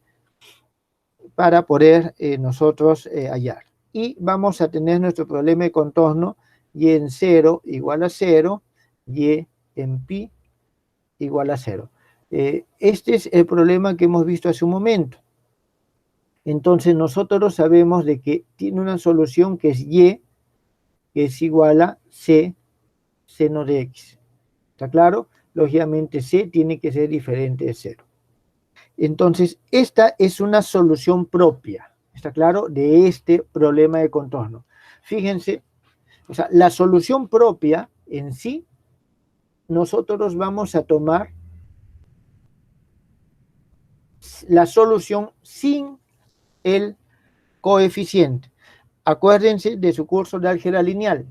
para poder nosotros hallar. Y vamos a tener nuestro problema de contorno y en 0 igual a 0, y en pi igual a 0. Este es el problema que hemos visto hace un momento. Entonces nosotros sabemos de que tiene una solución que es y, que es igual a c seno de x. ¿Está claro? Lógicamente c tiene que ser diferente de 0. Entonces esta es una solución propia, ¿está claro? De este problema de contorno. Fíjense, o sea, la solución propia en sí, nosotros vamos a tomar la solución sin el coeficiente. Acuérdense de su curso de álgebra lineal.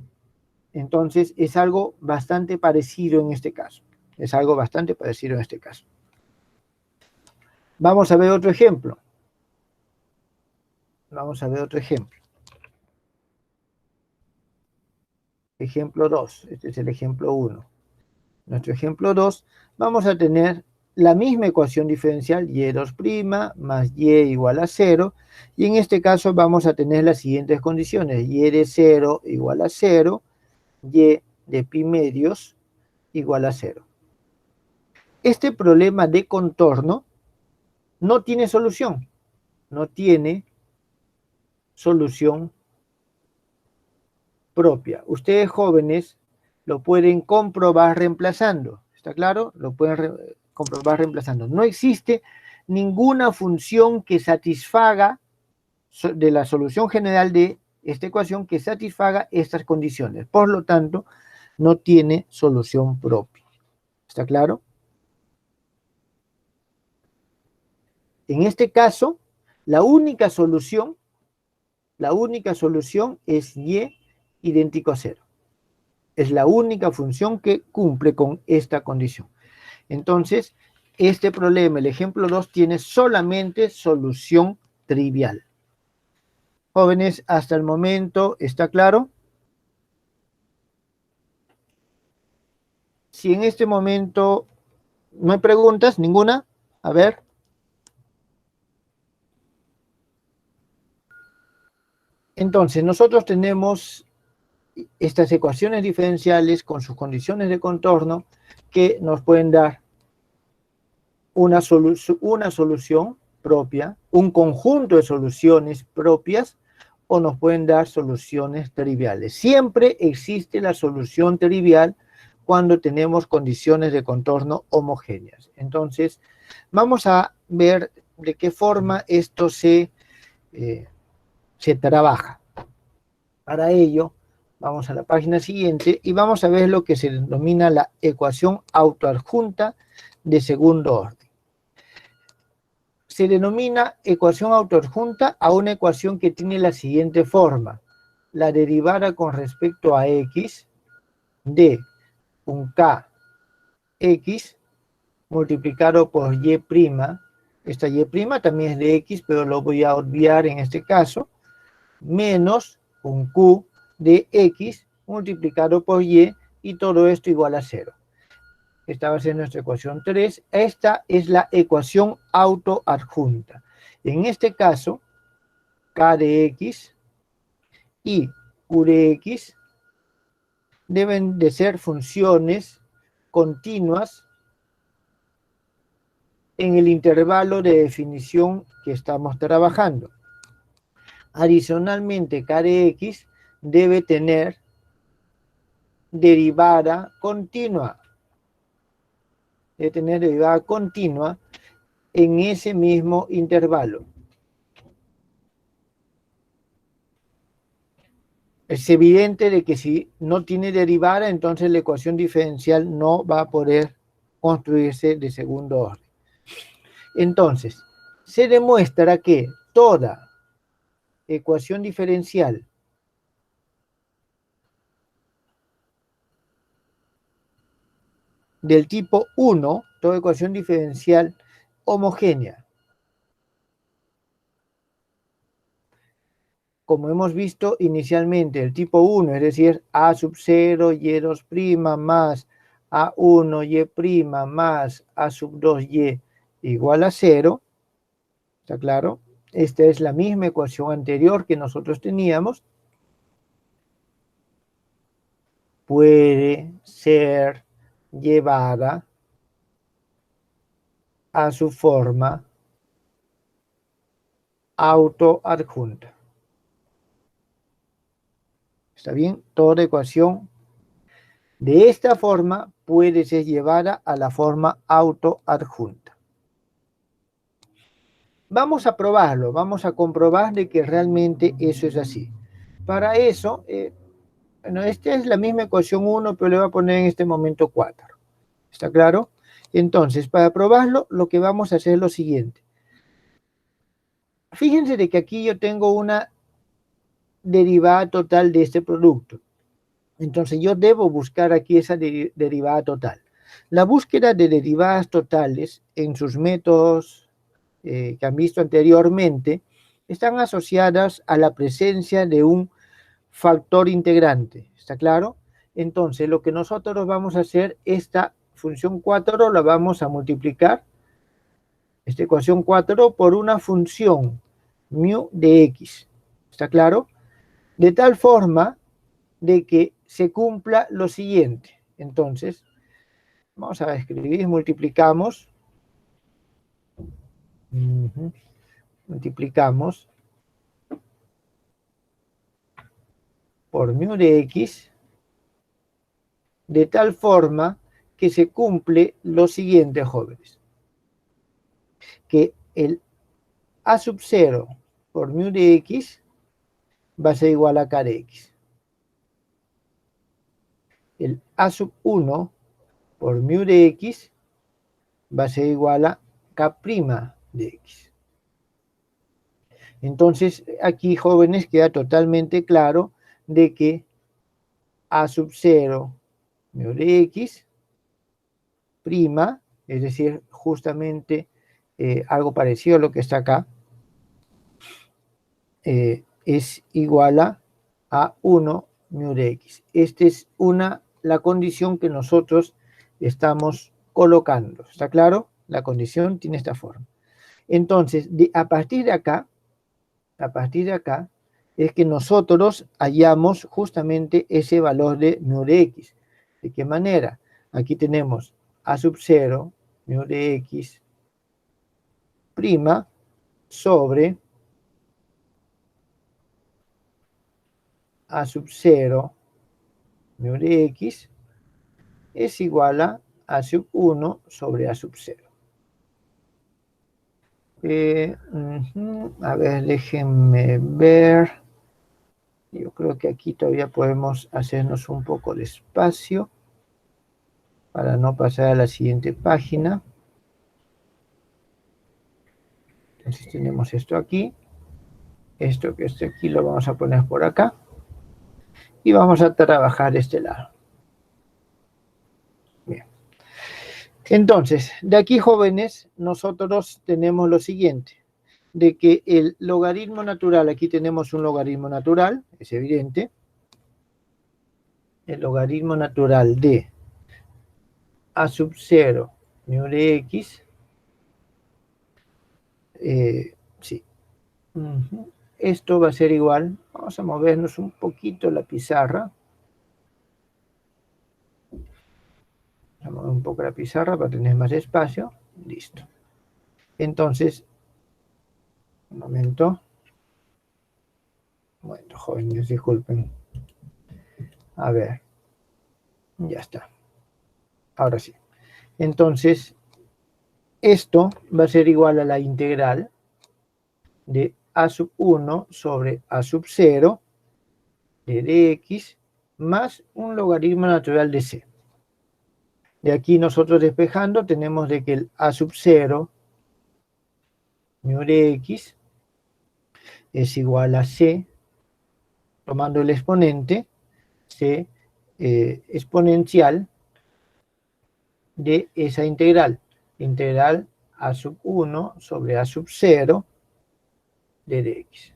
Entonces es algo bastante parecido en este caso. Es algo bastante parecido en este caso. Vamos a ver otro ejemplo. Vamos a ver otro ejemplo. Ejemplo 2. Este es el ejemplo 1. Nuestro ejemplo 2, vamos a tener la misma ecuación diferencial y2' más y igual a 0. Y en este caso vamos a tener las siguientes condiciones. Y de 0 igual a 0. Y de pi medios igual a 0. Este problema de contorno no tiene solución. No tiene solución propia. Ustedes jóvenes lo pueden comprobar reemplazando. ¿Está claro? Lo pueden comprobar reemplazando. No existe ninguna función que satisfaga de la solución general de esta ecuación que satisfaga estas condiciones. Por lo tanto, no tiene solución propia. ¿Está claro? En este caso, la única solución es y idéntico a 0. Es la única función que cumple con esta condición. Entonces, este problema, el ejemplo 2, tiene solamente solución trivial. Jóvenes, hasta el momento, ¿está claro? Si en este momento no hay preguntas, ninguna, a ver. Entonces, nosotros tenemos estas ecuaciones diferenciales con sus condiciones de contorno que nos pueden dar una solución propia, un conjunto de soluciones propias, o nos pueden dar soluciones triviales. Siempre existe la solución trivial cuando tenemos condiciones de contorno homogéneas. Entonces, vamos a ver de qué forma esto se trabaja. Para ello, vamos a la página siguiente y vamos a ver lo que se denomina la ecuación autoadjunta de segundo orden. Se denomina ecuación autoadjunta a una ecuación que tiene la siguiente forma. La derivada con respecto a x de un kx multiplicado por y'. Esta y' también es de x, pero lo voy a obviar en este caso. Menos un q de x multiplicado por y todo esto igual a 0. Esta va a ser nuestra ecuación 3. Esta es la ecuación autoadjunta. En este caso, k de x y q de x deben de ser funciones continuas en el intervalo de definición que estamos trabajando. Adicionalmente, k de x debe tener derivada continua. Debe tener derivada continua en ese mismo intervalo. Es evidente de que si no tiene derivada, entonces la ecuación diferencial no va a poder construirse de segundo orden. Entonces, se demuestra que toda ecuación diferencial del tipo 1, toda ecuación diferencial homogénea, como hemos visto inicialmente, el tipo 1, es decir, a sub 0, y2' más a1, y' más a sub 2y igual a 0, ¿está claro? Esta es la misma ecuación anterior que nosotros teníamos. Puede ser llevada a su forma autoadjunta. ¿Está bien? Toda ecuación de esta forma puede ser llevada a la forma autoadjunta. Vamos a probarlo, vamos a comprobar de que realmente eso es así. Para eso, bueno, esta es la misma ecuación 1, pero le voy a poner en este momento 4. ¿Está claro? Entonces, para probarlo, lo que vamos a hacer es lo siguiente. Fíjense de que aquí yo tengo una derivada total de este producto. Entonces, yo debo buscar aquí esa derivada total. La búsqueda de derivadas totales en sus métodos que han visto anteriormente están asociadas a la presencia de un factor integrante. ¿Está claro? Entonces, lo que nosotros vamos a hacer, esta función 4 la vamos a multiplicar, esta ecuación 4, por una función mu de x. ¿Está claro? De tal forma de que se cumpla lo siguiente. Entonces, vamos a escribir, multiplicamos. Multiplicamos por mu de x de tal forma que se cumple lo siguiente, jóvenes. Que el a sub 0 por mu de x va a ser igual a k de x. El a sub 1 por mu de x va a ser igual a k' de x. Entonces, aquí, jóvenes, queda totalmente claro de que a sub 0 mu de x prima, es decir, justamente algo parecido a lo que está acá, es igual a 1 mu de x. Esta es la condición que nosotros estamos colocando. ¿Está claro? La condición tiene esta forma. Entonces, a partir de acá, es que nosotros hallamos justamente ese valor de mu de x. ¿De qué manera? Aquí tenemos a sub 0 mu de x prima sobre a sub 0 mu de x es igual a sub 1 sobre a sub 0. A ver, déjenme ver. Yo creo que aquí todavía podemos hacernos un poco de espacio para no pasar a la siguiente página. Entonces tenemos esto aquí. Esto que está aquí lo vamos a poner por acá. Y vamos a trabajar este lado. Bien. Entonces, de aquí, jóvenes, nosotros tenemos lo siguiente. De que el logaritmo natural, aquí tenemos un logaritmo natural, es evidente. El logaritmo natural de a sub 0 mu de x. Sí. Esto va a ser igual. Vamos a movernos un poquito la pizarra. Vamos a mover un poco la pizarra para tener más espacio. Listo. Entonces, un momento. Bueno, jóvenes, disculpen. A ver. Ya está. Ahora sí. Entonces, esto va a ser igual a la integral de a sub 1 sobre a sub 0 de dx más un logaritmo natural de c. De aquí nosotros despejando tenemos de que el a sub 0 mu de x es igual a c, tomando el exponente, c exponencial de esa integral a sub 1 sobre a sub 0 de dx.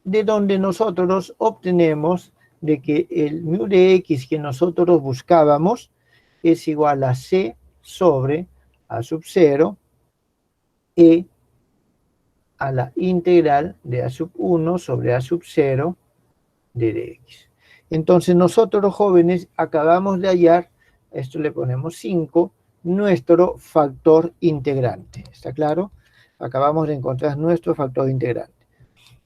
De donde nosotros obtenemos de que el mu de x que nosotros buscábamos es igual a c sobre a sub 0 e a la integral de a sub 1 sobre a sub 0 de dx. Entonces nosotros, jóvenes, acabamos de hallar, esto le ponemos 5, nuestro factor integrante. ¿Está claro? Acabamos de encontrar nuestro factor integrante.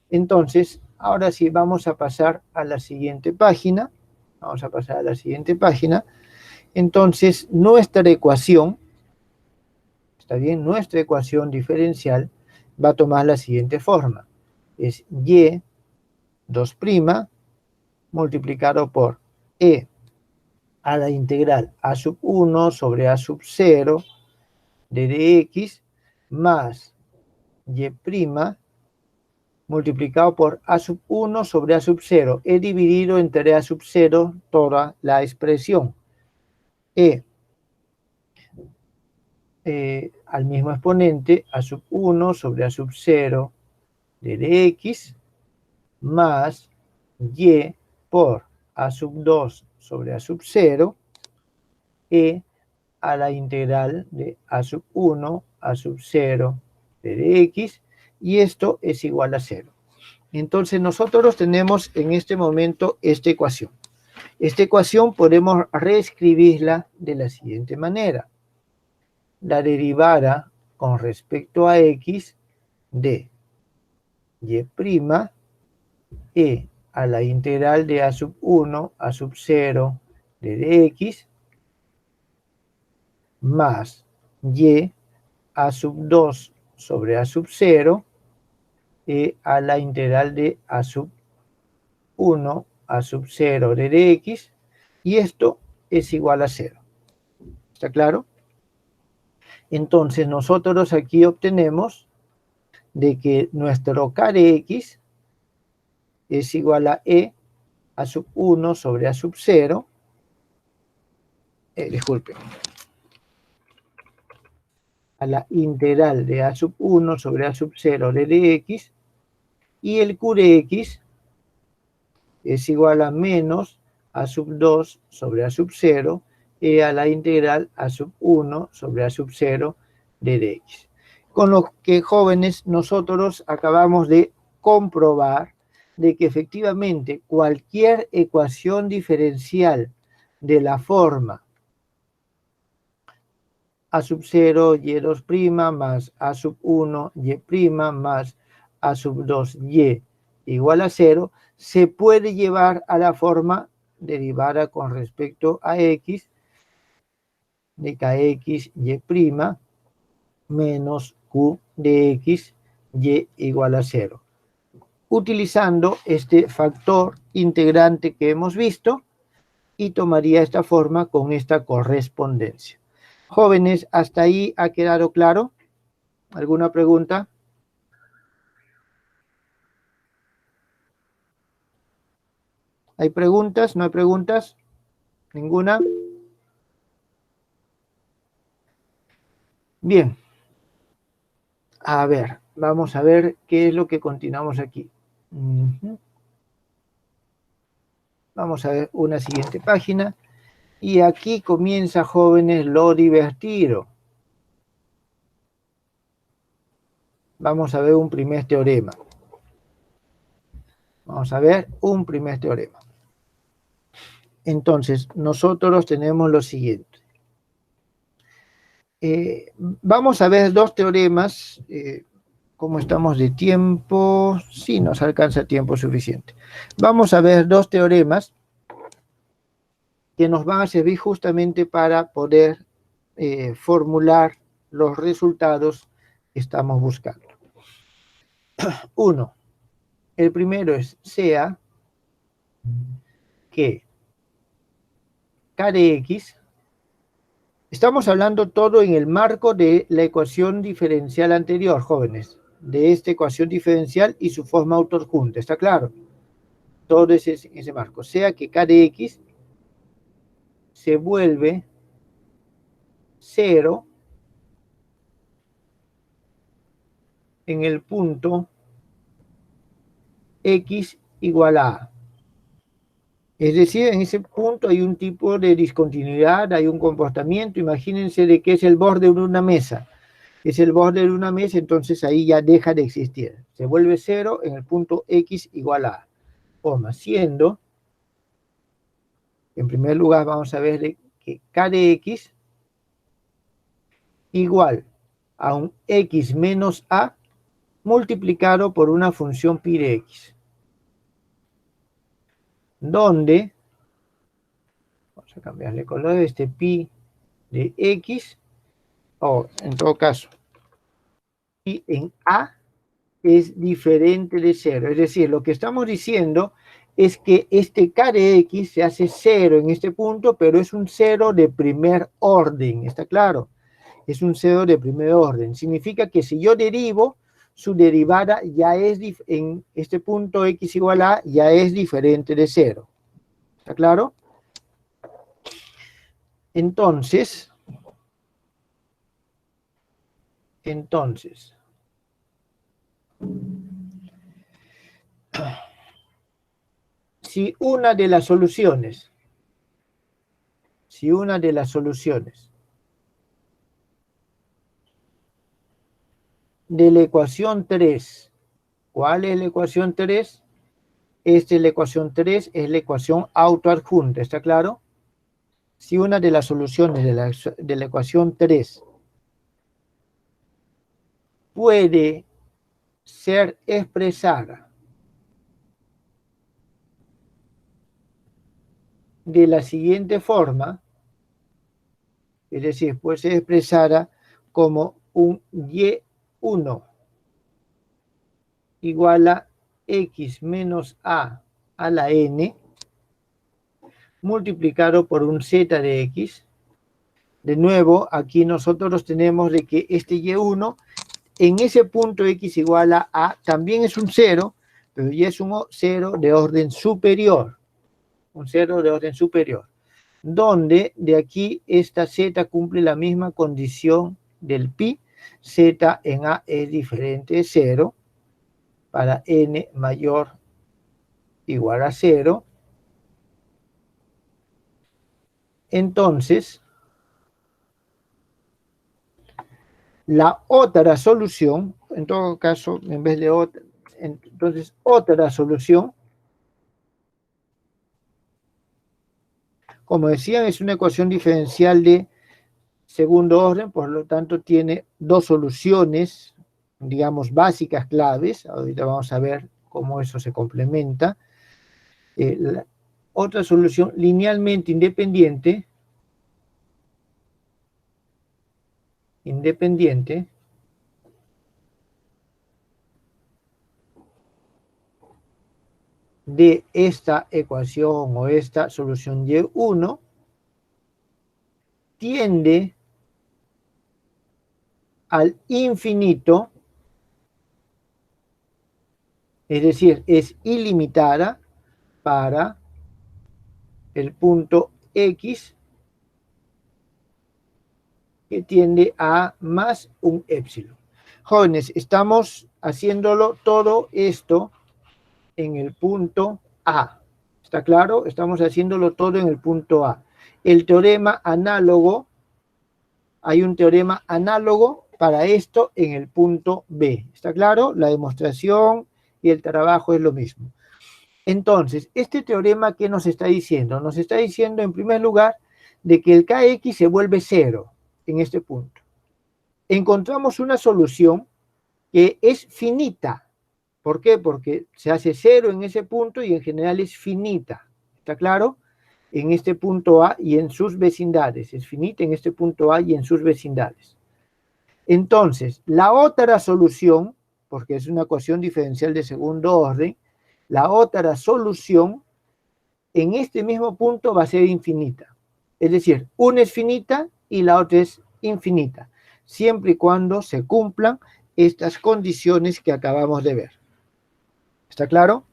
Entonces, ahora sí, vamos a pasar a la siguiente página. Vamos a pasar a la siguiente página. Entonces, nuestra ecuación, ¿está bien? Nuestra ecuación diferencial va a tomar la siguiente forma. Es y 2' multiplicado por e a la integral a sub 1 sobre a sub 0 de dx más y' multiplicado por a sub 1 sobre a sub 0. He dividido entre a sub 0 toda la expresión. Al mismo exponente a sub 1 sobre a sub 0 de dx más y por a sub 2 sobre a sub 0 a la integral de a sub 1 a sub 0 de dx, y esto es igual a 0. Entonces nosotros tenemos en este momento esta ecuación. Esta ecuación podemos reescribirla de la siguiente manera. La derivada con respecto a x de y' e a la integral de a sub 1 a sub 0 de dx más y a sub 2 sobre a sub 0 e a la integral de a sub 1 a sub 0 de dx, y esto es igual a 0. ¿Está claro? Entonces nosotros aquí obtenemos de que nuestro k de x es igual a e a sub 1 sobre a sub 0, disculpen, a la integral de a sub 1 sobre a sub 0 de dx, y el q de x es igual a menos a sub 2 sobre a sub 0 e a la integral a sub 1 sobre a sub 0 de dx. Con lo que, jóvenes, nosotros acabamos de comprobar de que efectivamente cualquier ecuación diferencial de la forma a sub 0 y2' más a sub 1 y' más a sub 2 y igual a 0 se puede llevar a la forma derivada con respecto a x de kx y' menos q de x y igual a 0, utilizando este factor integrante que hemos visto, y tomaría esta forma con esta correspondencia. Jóvenes, ¿hasta ahí ha quedado claro? ¿Alguna pregunta? ¿Hay preguntas? ¿No hay preguntas? ¿Ninguna? Bien. A ver, vamos a ver qué es lo que continuamos aquí. Vamos a ver una siguiente página. Y aquí comienza, jóvenes, lo divertido. Vamos a ver un primer teorema. Vamos a ver un primer teorema. Entonces, nosotros tenemos lo siguiente. Vamos a ver dos teoremas. ¿Cómo estamos de tiempo? Sí, nos alcanza tiempo suficiente. Vamos a ver dos teoremas que nos van a servir justamente para poder formular los resultados que estamos buscando. Uno, el primero sea que k de x, estamos hablando todo en el marco de la ecuación diferencial anterior, jóvenes, de esta ecuación diferencial y su forma autoadjunta, ¿está claro? Todo ese marco, sea que k de x se vuelve 0 en el punto x igual a a. Es decir, en ese punto hay un tipo de discontinuidad, hay un comportamiento. Imagínense de que es el borde de una mesa. Es el borde de una mesa, entonces ahí ya deja de existir. Se vuelve 0 en el punto x igual a a. Siendo, en primer lugar vamos a ver que k de x igual a un x menos a multiplicado por una función pi de x. Donde, vamos a cambiarle color, este pi de x, o en todo caso, pi en a es diferente de 0. Es decir, lo que estamos diciendo es que este k de x se hace 0 en este punto, pero es un 0 de primer orden, ¿está claro? Es un 0 de primer orden. Significa que si yo derivo, su derivada ya es, en este punto x igual a, ya es diferente de 0. ¿Está claro? Entonces, si una de las soluciones de la ecuación 3, ¿cuál es la ecuación 3? Esta es la ecuación 3, es la ecuación autoadjunta, ¿está claro? Si una de las soluciones de la ecuación 3 puede ser expresada de la siguiente forma, es decir, puede ser expresada como un y1 igual a x menos a la n multiplicado por un z de x. De nuevo, aquí nosotros tenemos de que este y1 en ese punto x igual a también es un 0, pero ya es un 0 de orden superior. Un 0 de orden superior. Donde de aquí esta z cumple la misma condición del pi. Z en a es diferente de 0 para n mayor igual a 0. Entonces, la otra solución, en todo caso, en vez de otra, entonces otra solución, como decían, es una ecuación diferencial de segundo orden, por lo tanto tiene dos soluciones, digamos, básicas claves. Ahorita vamos a ver cómo eso se complementa. La otra solución linealmente independiente, de esta ecuación o esta solución Y1 tiende al infinito, es decir, es ilimitada para el punto X que tiende a más un épsilon. Jóvenes, estamos haciéndolo todo esto en el punto A. ¿Está claro? Estamos haciéndolo todo en el punto A. El teorema análogo, hay un teorema análogo para esto en el punto B. ¿Está claro? La demostración y el trabajo es lo mismo. Entonces, este teorema, ¿qué nos está diciendo? Nos está diciendo, en primer lugar, de que el Kx se vuelve 0 en este punto. Encontramos una solución que es finita. ¿Por qué? Porque se hace 0 en ese punto y en general es finita. ¿Está claro? En este punto A y en sus vecindades. Es finita en este punto A y en sus vecindades. Entonces, la otra solución, porque es una ecuación diferencial de segundo orden, la otra solución en este mismo punto va a ser infinita. Es decir, una es finita y la otra es infinita, siempre y cuando se cumplan estas condiciones que acabamos de ver. ¿Está claro?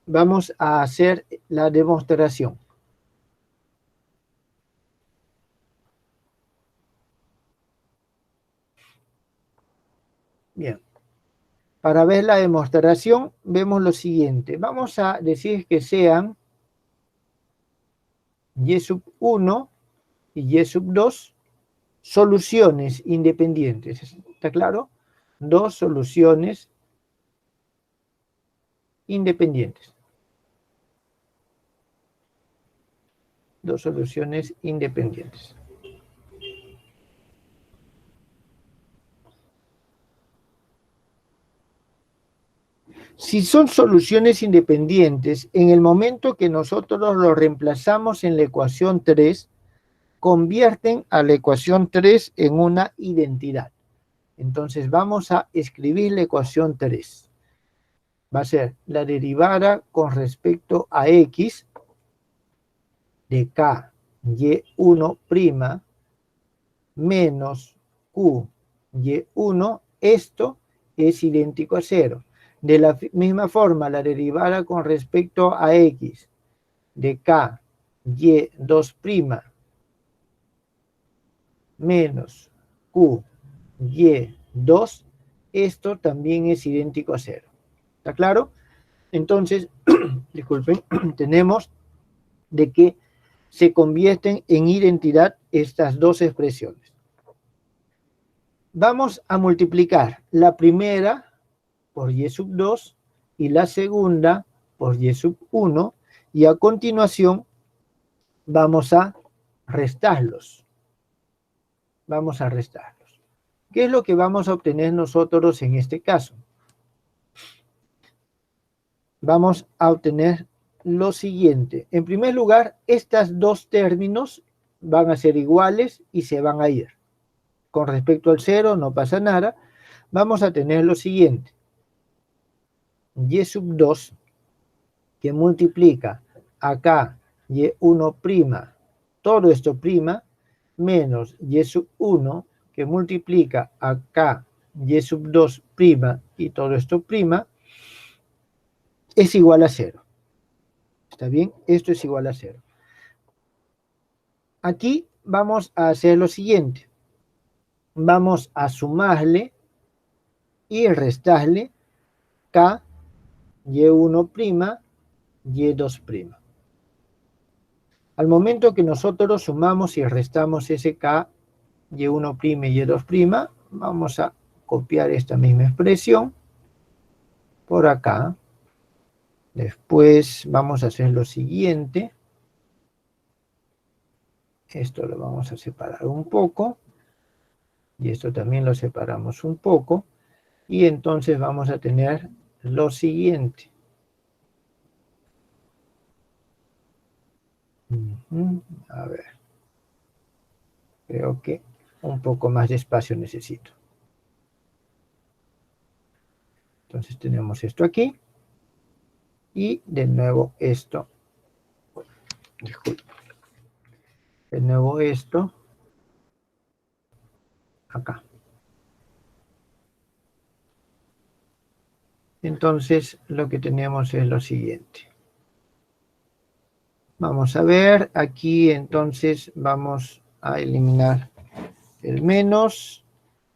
Vamos a hacer la demostración. Bien. Para ver la demostración, vemos lo siguiente. Vamos a decir que sean y sub 1 y y sub 2 soluciones independientes. ¿Está claro? Dos soluciones independientes. Dos soluciones independientes. Si son soluciones independientes, en el momento que nosotros lo reemplazamos en la ecuación 3, convierten a la ecuación 3 en una identidad. Entonces vamos a escribir la ecuación 3. Va a ser la derivada con respecto a x de k y1' menos q y1, esto es idéntico a 0. De la misma forma, la derivada con respecto a x de k y2' menos q y2, esto también es idéntico a 0. ¿Está claro? Entonces, disculpen, tenemos de que se convierten en identidad estas dos expresiones. Vamos a multiplicar la primera por y sub 2 y la segunda por y sub 1, y a continuación vamos a restarlos. Vamos a restarlos. ¿Qué es lo que vamos a obtener nosotros en este caso? Vamos a obtener lo siguiente. En primer lugar, estos dos términos van a ser iguales y se van a ir. Con respecto al 0 no pasa nada. Vamos a tener lo siguiente. Y sub 2 que multiplica acá y1', todo esto prima, menos y sub 1 que multiplica acá y sub 2' y todo esto prima, es igual a 0. ¿Está bien? Esto es igual a 0. Aquí vamos a hacer lo siguiente. Vamos a sumarle y restarle k y1', y2'. Al momento que nosotros sumamos y restamos ese k, y1', y2', vamos a copiar esta misma expresión por acá. Después vamos a hacer lo siguiente. Esto lo vamos a separar un poco. Y esto también lo separamos un poco. Y entonces vamos a tener lo siguiente. A ver. Creo que un poco más de espacio necesito. Entonces tenemos esto aquí. Y de nuevo esto. Disculpe. De nuevo esto. Acá. Entonces lo que tenemos es lo siguiente. Vamos a ver, aquí entonces vamos a eliminar el menos.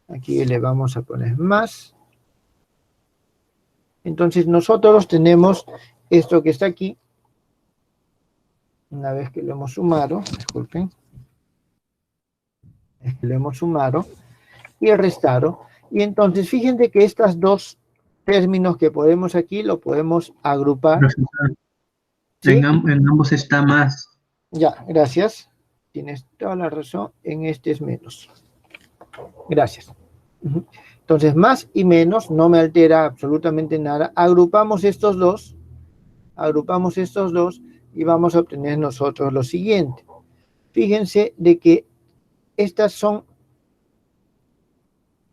Aquí le vamos a poner más. Entonces nosotros tenemos esto que está aquí. Una vez que lo hemos sumado, disculpen. Es que lo hemos sumado y restado. Y entonces fíjense que estas dos términos que podemos aquí, lo podemos agrupar. Profesor, ¿Sí? en ambos está más. Ya, gracias. Tienes toda la razón, en este es menos. Gracias. Entonces, más y menos no me altera absolutamente nada. Agrupamos estos dos y vamos a obtener nosotros lo siguiente. Fíjense de que estas son,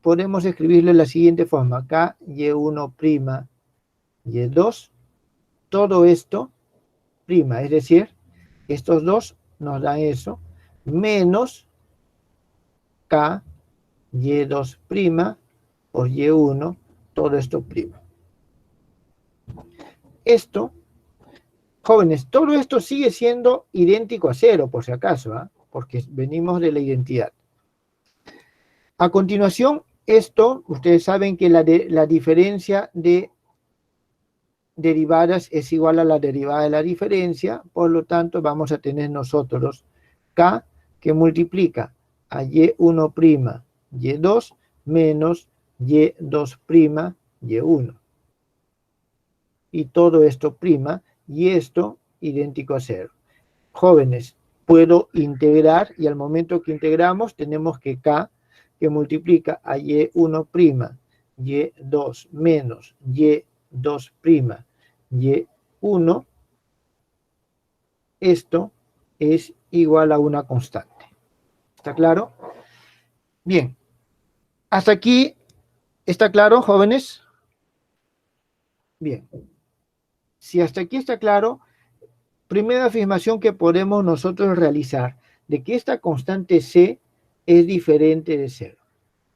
podemos escribirlo de la siguiente forma. K, Y1', Y2, todo esto prima, es decir, estos dos nos dan eso, menos K, Y2' por Y1, todo esto prima. Esto, jóvenes, todo esto sigue siendo idéntico a 0, por si acaso, porque venimos de la identidad. A continuación, esto, ustedes saben que la diferencia de derivadas es igual a la derivada de la diferencia, por lo tanto vamos a tener nosotros K que multiplica a Y1', Y2 menos Y2', Y1. Y todo esto prima y esto idéntico a 0. Jóvenes, puedo integrar y al momento que integramos tenemos que K que multiplica a Y1', Y2 menos Y2', Y1, esto es igual a una constante. ¿Está claro? Bien. ¿Hasta aquí está claro, jóvenes? Bien. Si hasta aquí está claro, primera afirmación que podemos nosotros realizar, de que esta constante C es diferente de 0.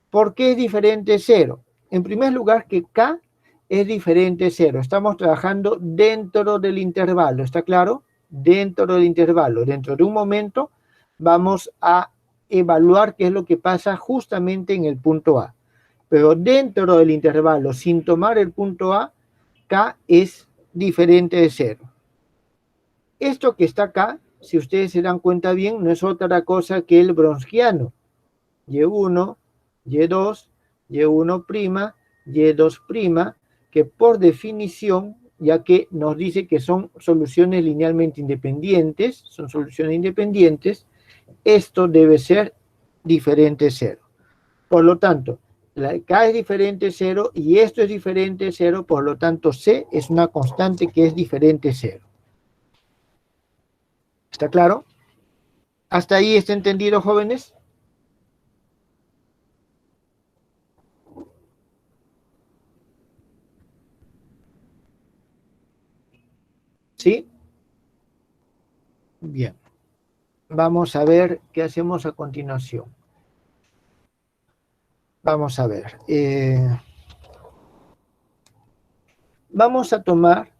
¿Por qué es diferente de 0? En primer lugar, que K es diferente de 0. Estamos trabajando dentro del intervalo, ¿está claro? Dentro del intervalo. Dentro de un momento vamos a evaluar qué es lo que pasa justamente en el punto A. Pero dentro del intervalo, sin tomar el punto A, K es diferente de 0. Esto que está acá, si ustedes se dan cuenta bien, no es otra cosa que el bronsquiano. Y1, Y2, Y1', Y2', que por definición, ya que nos dice que son soluciones linealmente independientes, esto debe ser diferente de 0. Por lo tanto, la K es diferente de 0 y esto es diferente de 0, por lo tanto C es una constante que es diferente de 0. ¿Está claro? ¿Hasta ahí está entendido, jóvenes? ¿Sí? Bien. Vamos a ver qué hacemos a continuación. Vamos a ver. Vamos a tomar,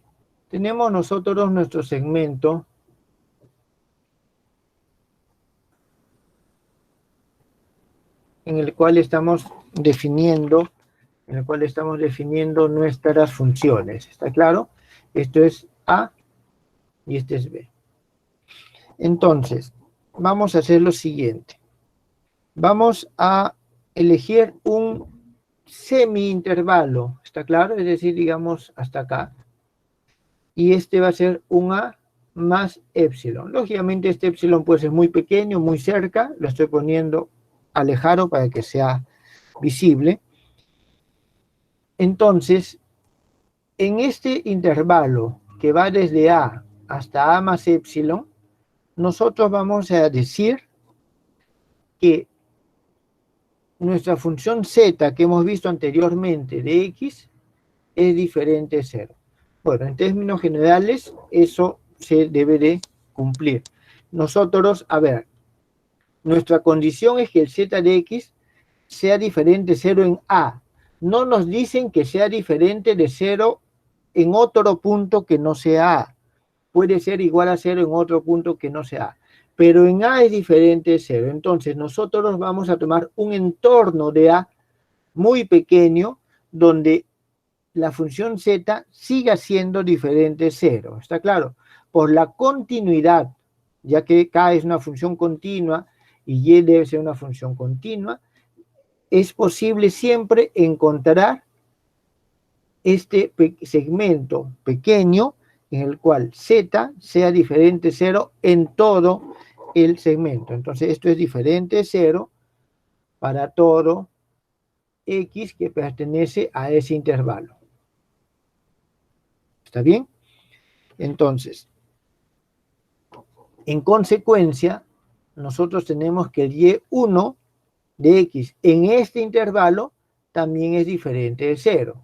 tenemos nosotros nuestro segmento en el cual estamos definiendo nuestras funciones. ¿Está claro? Esto es A y este es B. Entonces, vamos a hacer lo siguiente. Vamos a elegir un semi-intervalo, ¿está claro? Es decir, digamos hasta acá. Y este va a ser un A más epsilon. Lógicamente este epsilon puede ser muy pequeño, muy cerca. Lo estoy poniendo alejado para que sea visible. Entonces, en este intervalo que va desde A hasta A más epsilon, nosotros vamos a decir que nuestra función z que hemos visto anteriormente de x es diferente de 0. Bueno, en términos generales, eso se debe de cumplir. Nosotros, a ver, nuestra condición es que el z de x sea diferente de 0 en A. No nos dicen que sea diferente de 0 en otro punto que no sea A. Puede ser igual a 0 en otro punto que no sea A. Pero en A es diferente de 0. Entonces, nosotros vamos a tomar un entorno de A muy pequeño donde la función z siga siendo diferente de 0. ¿Está claro? Por la continuidad, ya que K es una función continua y Y debe ser una función continua, es posible siempre encontrar este segmento pequeño en el cual z sea diferente de 0 en todo el segmento. Entonces esto es diferente de 0 para todo x que pertenece a ese intervalo. ¿Está bien? Entonces, en consecuencia, nosotros tenemos que el y1 de x en este intervalo también es diferente de 0.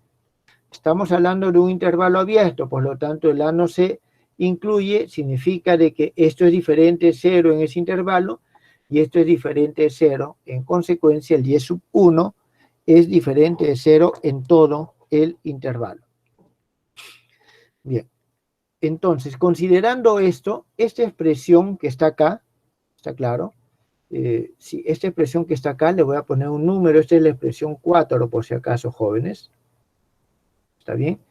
Estamos hablando de un intervalo abierto, por lo tanto el A no se incluye, significa de que esto es diferente de 0 en ese intervalo y esto es diferente de 0. En consecuencia, el y1 es diferente de 0 en todo el intervalo. Bien, entonces, considerando esto, esta expresión que está acá, ¿está claro? Si esta expresión que está acá, le voy a poner un número, esta es la expresión 4, por si acaso, jóvenes. ¿Está bien?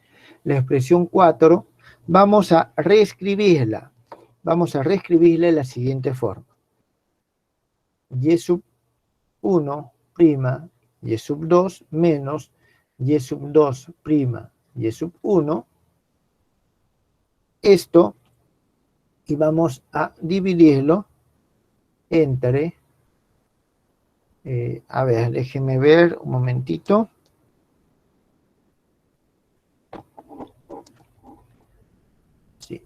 La expresión 4, vamos a reescribirla. Vamos a reescribirla de la siguiente forma. Y sub 1 prima y sub 2 menos y sub 2 prima y sub 1. Esto, y vamos a dividirlo entre, a ver, déjenme ver un momentito. Sí.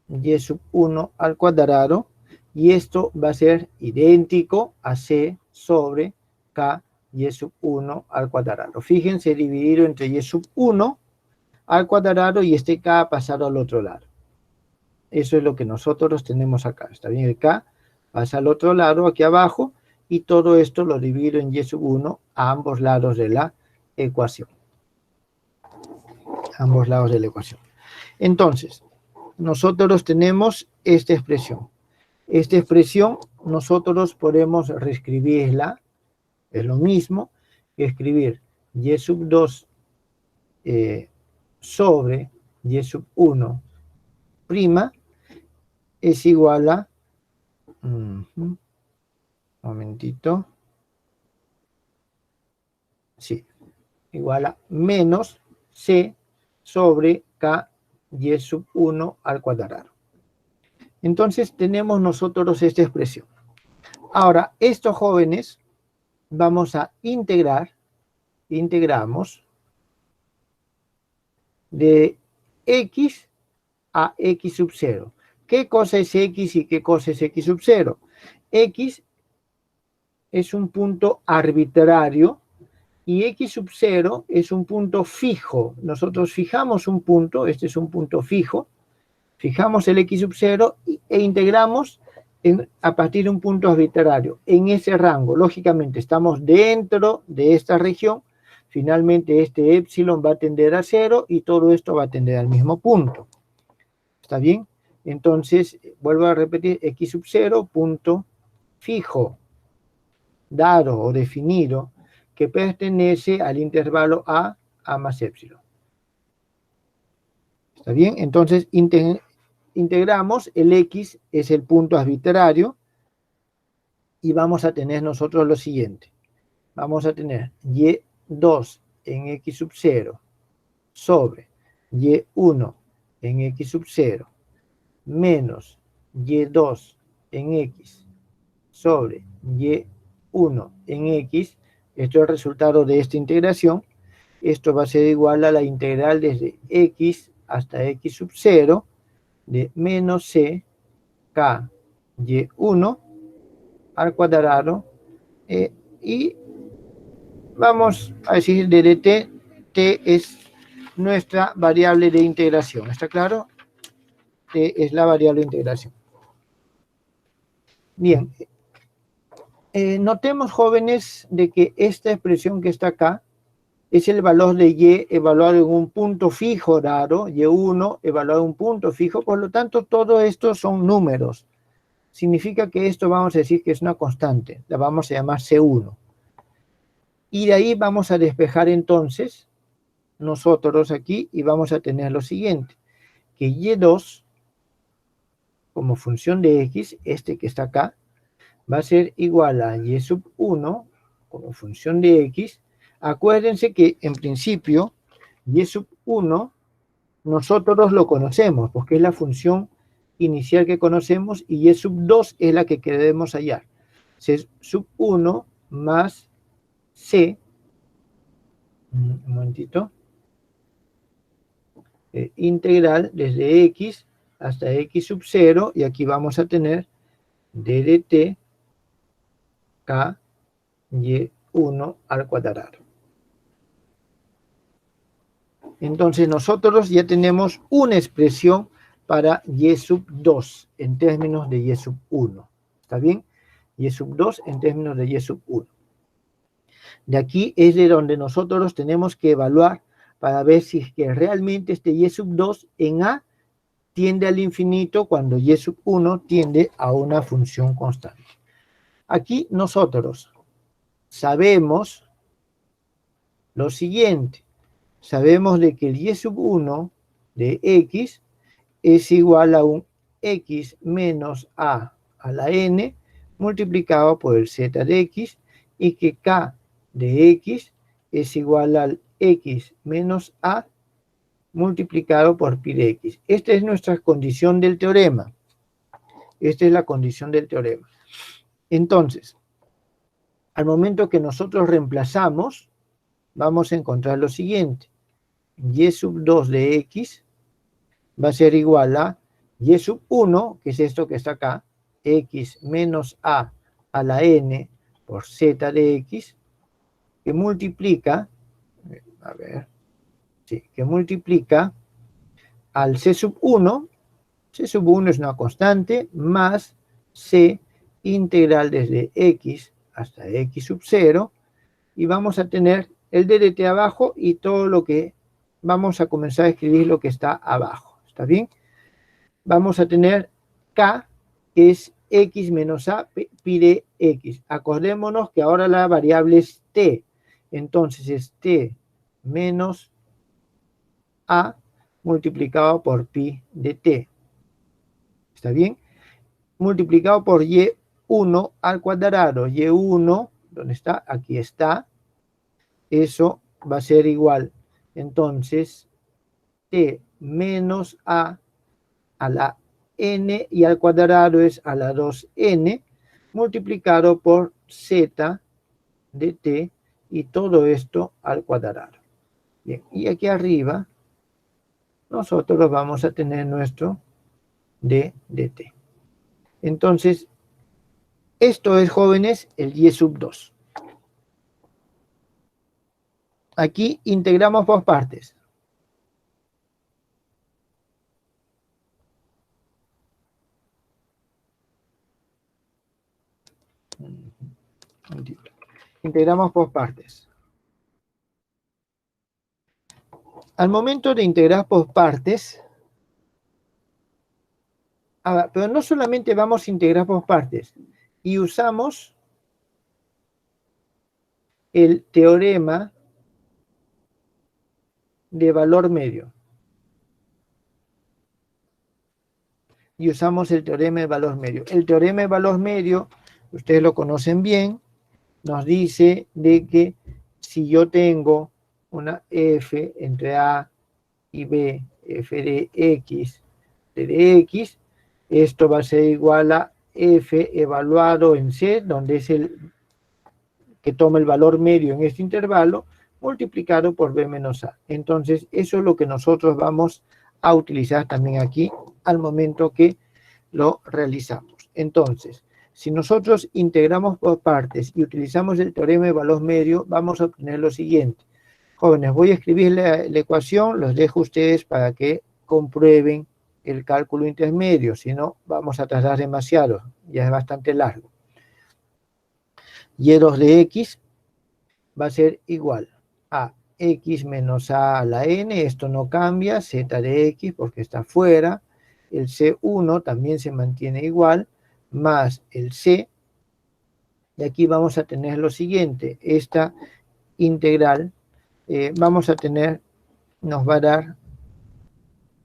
Y sub 1 al cuadrado, y esto va a ser idéntico a c sobre k y sub 1 al cuadrado. Fíjense, dividido entre y sub 1 al cuadrado y este k pasado al otro lado. Eso es lo que nosotros tenemos acá. Está bien, el k pasa al otro lado, aquí abajo, y todo esto lo divido en y sub 1 a ambos lados de la ecuación. Ambos lados de la ecuación. Entonces, nosotros tenemos esta expresión. Esta expresión nosotros podemos reescribirla, es lo mismo que escribir y sub 2 sobre y sub 1 prima es igual a, un momentito, sí, igual a menos c sobre k y sub 1 al cuadrado. Entonces tenemos nosotros esta expresión. Ahora, estos jóvenes vamos a integramos de x a x sub 0. ¿Qué cosa es x y qué cosa es x sub 0? X es un punto arbitrario y x sub 0 es un punto fijo. Nosotros fijamos un punto, este es un punto fijo, fijamos el x sub 0 e integramos a partir de un punto arbitrario en ese rango. Lógicamente estamos dentro de esta región, finalmente este épsilon va a tender a 0 y todo esto va a tender al mismo punto. ¿Está bien? Entonces, vuelvo a repetir, x sub 0, punto fijo, dado o definido, que pertenece al intervalo a más épsilon. ¿Está bien? Entonces, integramos, el x es el punto arbitrario y vamos a tener nosotros lo siguiente. Vamos a tener y2 en x sub 0 sobre y1 en x sub 0 menos y2 en x sobre y1 en x. Esto es el resultado de esta integración. Esto va a ser igual a la integral desde x hasta x sub 0 de menos c k y1 al cuadrado y vamos a decir dt, t es nuestra variable de integración. ¿Está claro? T es la variable de integración. Bien. Notemos, jóvenes, de que esta expresión que está acá es el valor de y evaluado en un punto fijo dado, y1 evaluado en un punto fijo, por lo tanto, todo esto son números. Significa que esto vamos a decir que es una constante, la vamos a llamar C1. Y de ahí vamos a despejar entonces nosotros aquí y vamos a tener lo siguiente, que y2 como función de x, este que está acá, va a ser igual a y sub 1 como función de x Acuérdense que en principio y sub 1 nosotros lo conocemos, porque es la función inicial que conocemos, y y sub 2 es la que queremos hallar. C sub 1 más C, un momentito, integral desde x hasta x sub 0, y aquí vamos a tener d de t k y1 al cuadrado. Entonces nosotros ya tenemos una expresión para y sub 2 en términos de y sub 1. ¿Está bien? Y sub 2 en términos de y sub 1. De aquí es de donde nosotros tenemos que evaluar para ver si es que realmente este y sub 2 en A tiende al infinito cuando y sub 1 tiende a una función constante. Aquí nosotros sabemos lo siguiente. Sabemos de que el y sub 1 de x es igual a un x menos a la n multiplicado por el z de x, y que k de x es igual al x menos a multiplicado por pi de x. Esta es nuestra condición del teorema. Esta es la condición del teorema. Entonces, al momento que nosotros reemplazamos, vamos a encontrar lo siguiente. Y sub 2 de x va a ser igual a y sub 1, que es esto que está acá, x menos a la n por z de x, que multiplica, que multiplica al c sub 1, c sub 1 es una constante, más c integral desde x hasta x sub 0, y vamos a tener el d de t abajo y todo lo que vamos a comenzar a escribir lo que está abajo. ¿Está bien? Vamos a tener k, que es x menos a pi de x. Acordémonos que ahora la variable es t. Entonces es t menos a multiplicado por pi de t. ¿Está bien? Multiplicado por y1 al cuadrado. Y1, ¿dónde está? Aquí está. Eso va a ser igual. Entonces, t menos a la n y al cuadrado es a la 2n multiplicado por z de t, y todo esto al cuadrado. Bien, y aquí arriba nosotros vamos a tener nuestro d de t. Entonces, esto es, jóvenes, el y sub 2. Aquí integramos por partes. Integramos por partes. Al momento de integrar por partes, pero no solamente vamos a integrar por partes, y usamos el teorema de valor medio. Y usamos el teorema de valor medio. El teorema de valor medio, ustedes lo conocen bien, nos dice de que si yo tengo una f entre a y b, f de x, de x, esto va a ser igual a f evaluado en c, donde es el que toma el valor medio en este intervalo, multiplicado por b menos a. Entonces, eso es lo que nosotros vamos a utilizar también aquí al momento que lo realizamos. Entonces, si nosotros integramos por partes y utilizamos el teorema de valor medio, vamos a obtener lo siguiente. Jóvenes, voy a escribir la ecuación, los dejo a ustedes para que comprueben el cálculo intermedio, si no, vamos a tardar demasiado, ya es bastante largo. Y2 de x va a ser igual a x menos a la n, esto no cambia, z de x porque está fuera, el C1 también se mantiene igual, más el C, y aquí vamos a tener lo siguiente, esta integral vamos a tener, nos va a dar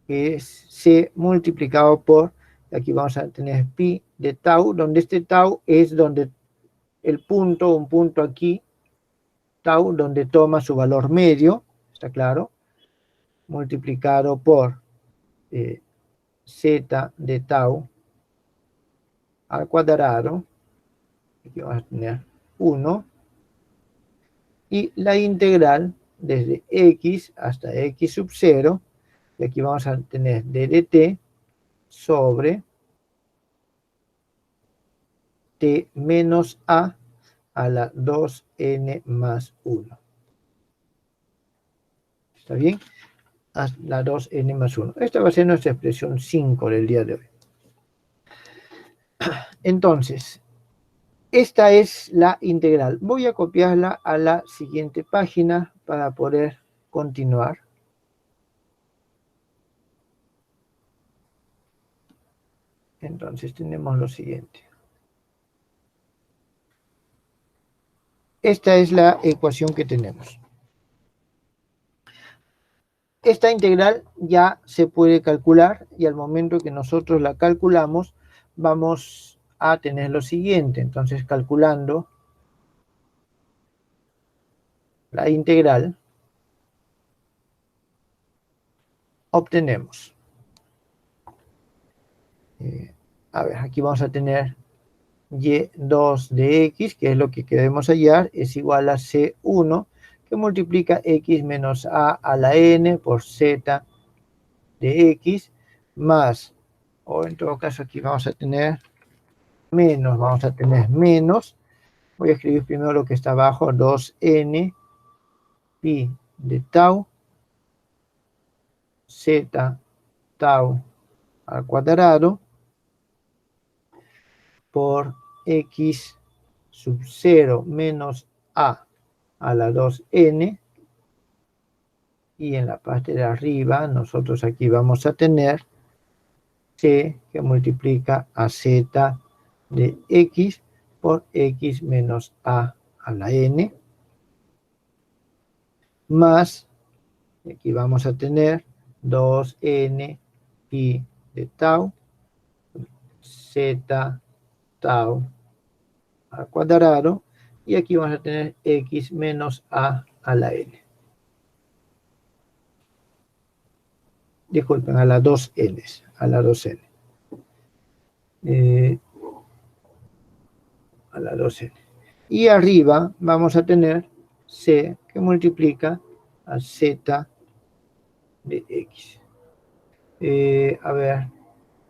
que es C multiplicado por, aquí vamos a tener pi de tau, donde este tau es donde el punto, un punto aquí, tau, donde toma su valor medio, ¿está claro? Multiplicado por z de tau al cuadrado, aquí vamos a tener 1, y la integral desde x hasta x sub 0, y aquí vamos a tener d de t sobre t menos a la 2n más 1. ¿Está bien? A la 2n más 1. Esta va a ser nuestra expresión 5 del día de hoy. Entonces, esta es la integral. Voy a copiarla a la siguiente página para poder continuar. Entonces tenemos lo siguiente. Esta es la ecuación que tenemos. Esta integral ya se puede calcular y al momento que nosotros la calculamos vamos a tener lo siguiente. Entonces, calculando la integral, obtenemos. A ver, aquí vamos a tener y2 de x, que es lo que queremos hallar, es igual a c1, que multiplica x menos a la n por z de x, más, o en todo caso aquí vamos a tener menos, voy a escribir primero lo que está abajo, 2n pi de tau, z tau al cuadrado, por x sub 0 menos a la 2n, y en la parte de arriba nosotros aquí vamos a tener c que multiplica a z de x por x menos a la n, más, aquí vamos a tener 2n pi de tau, z tau al cuadrado, y aquí vamos a tener x menos a la n. Disculpen, a la 2n, a la 2n. A la 2n. Y arriba vamos a tener c que multiplica a z de x. A ver.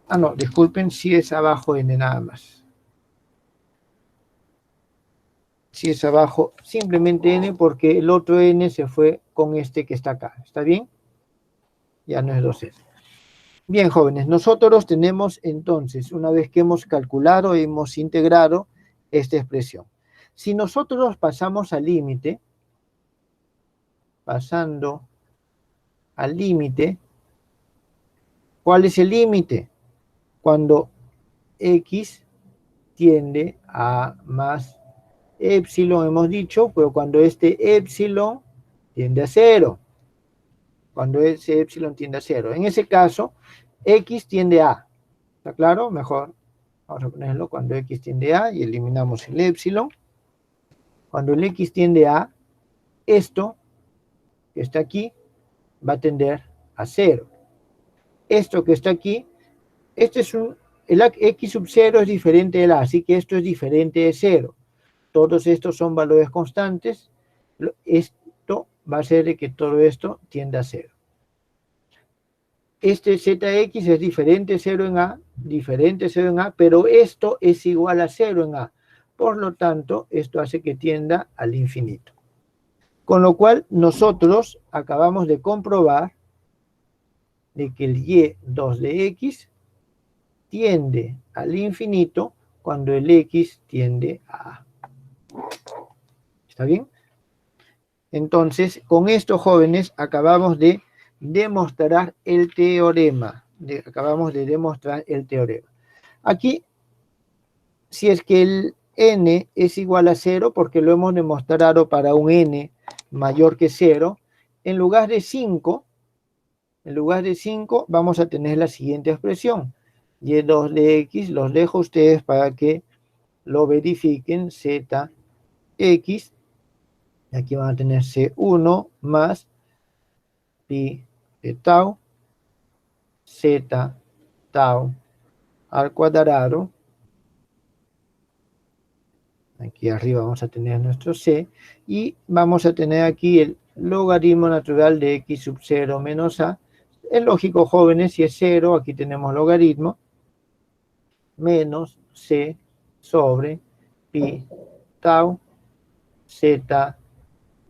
Ah, no, disculpen, si es abajo n nada más. Si es abajo, simplemente n, porque el otro n se fue con este que está acá. ¿Está bien? Ya no es 2n. Bien, jóvenes, nosotros tenemos entonces, una vez que hemos calculado, hemos integrado esta expresión. Si nosotros pasamos al límite, pasando al límite, ¿cuál es el límite? Cuando x tiende a más épsilon, hemos dicho, pero cuando este épsilon tiende a 0. Cuando ese épsilon tiende a 0. En ese caso, x tiende a. ¿Está claro? Mejor. Vamos a ponerlo cuando x tiende a y eliminamos el épsilon. Cuando el x tiende a, esto que está aquí va a tender a 0. Esto que está aquí, el x sub 0 es diferente del a, así que esto es diferente de 0. Todos estos son valores constantes. Esto va a ser de que todo esto tienda a 0. Este zx es diferente 0 en a, diferente 0 en a, pero esto es igual a 0 en a. Por lo tanto, esto hace que tienda al infinito. Con lo cual, nosotros acabamos de comprobar de que el y2 de x tiende al infinito cuando el x tiende a a. ¿Está bien? Entonces, con esto, jóvenes, acabamos de demostrar el teorema. Acabamos de demostrar el teorema. Aquí, si es que el n es igual a 0, porque lo hemos demostrado para un n mayor que 0, en lugar de 5, vamos a tener la siguiente expresión. Y2 de x, los dejo a ustedes para que lo verifiquen, z x Aquí van a tener C1 más pi de tau, z tau al cuadrado. Aquí arriba vamos a tener nuestro C. Y vamos a tener aquí el logaritmo natural de x sub 0 menos a. Es lógico, jóvenes, si es 0, aquí tenemos logaritmo, menos C sobre pi tau z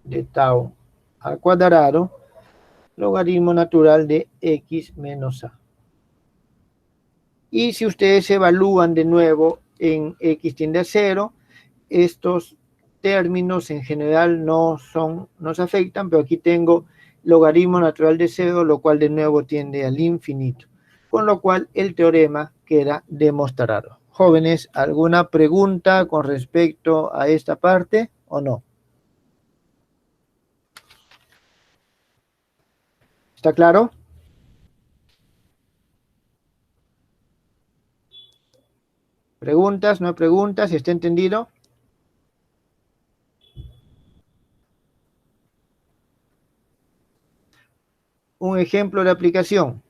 de tau al cuadrado, logaritmo natural de x menos a. Y si ustedes evalúan de nuevo en x tiende a 0, estos términos en general no nos afectan, pero aquí tengo logaritmo natural de 0, lo cual de nuevo tiende al infinito, con lo cual el teorema queda demostrado. Jóvenes, ¿alguna pregunta con respecto a esta parte o no? ¿Está claro? ¿Preguntas? ¿No hay preguntas? ¿Está entendido? Un ejemplo de aplicación.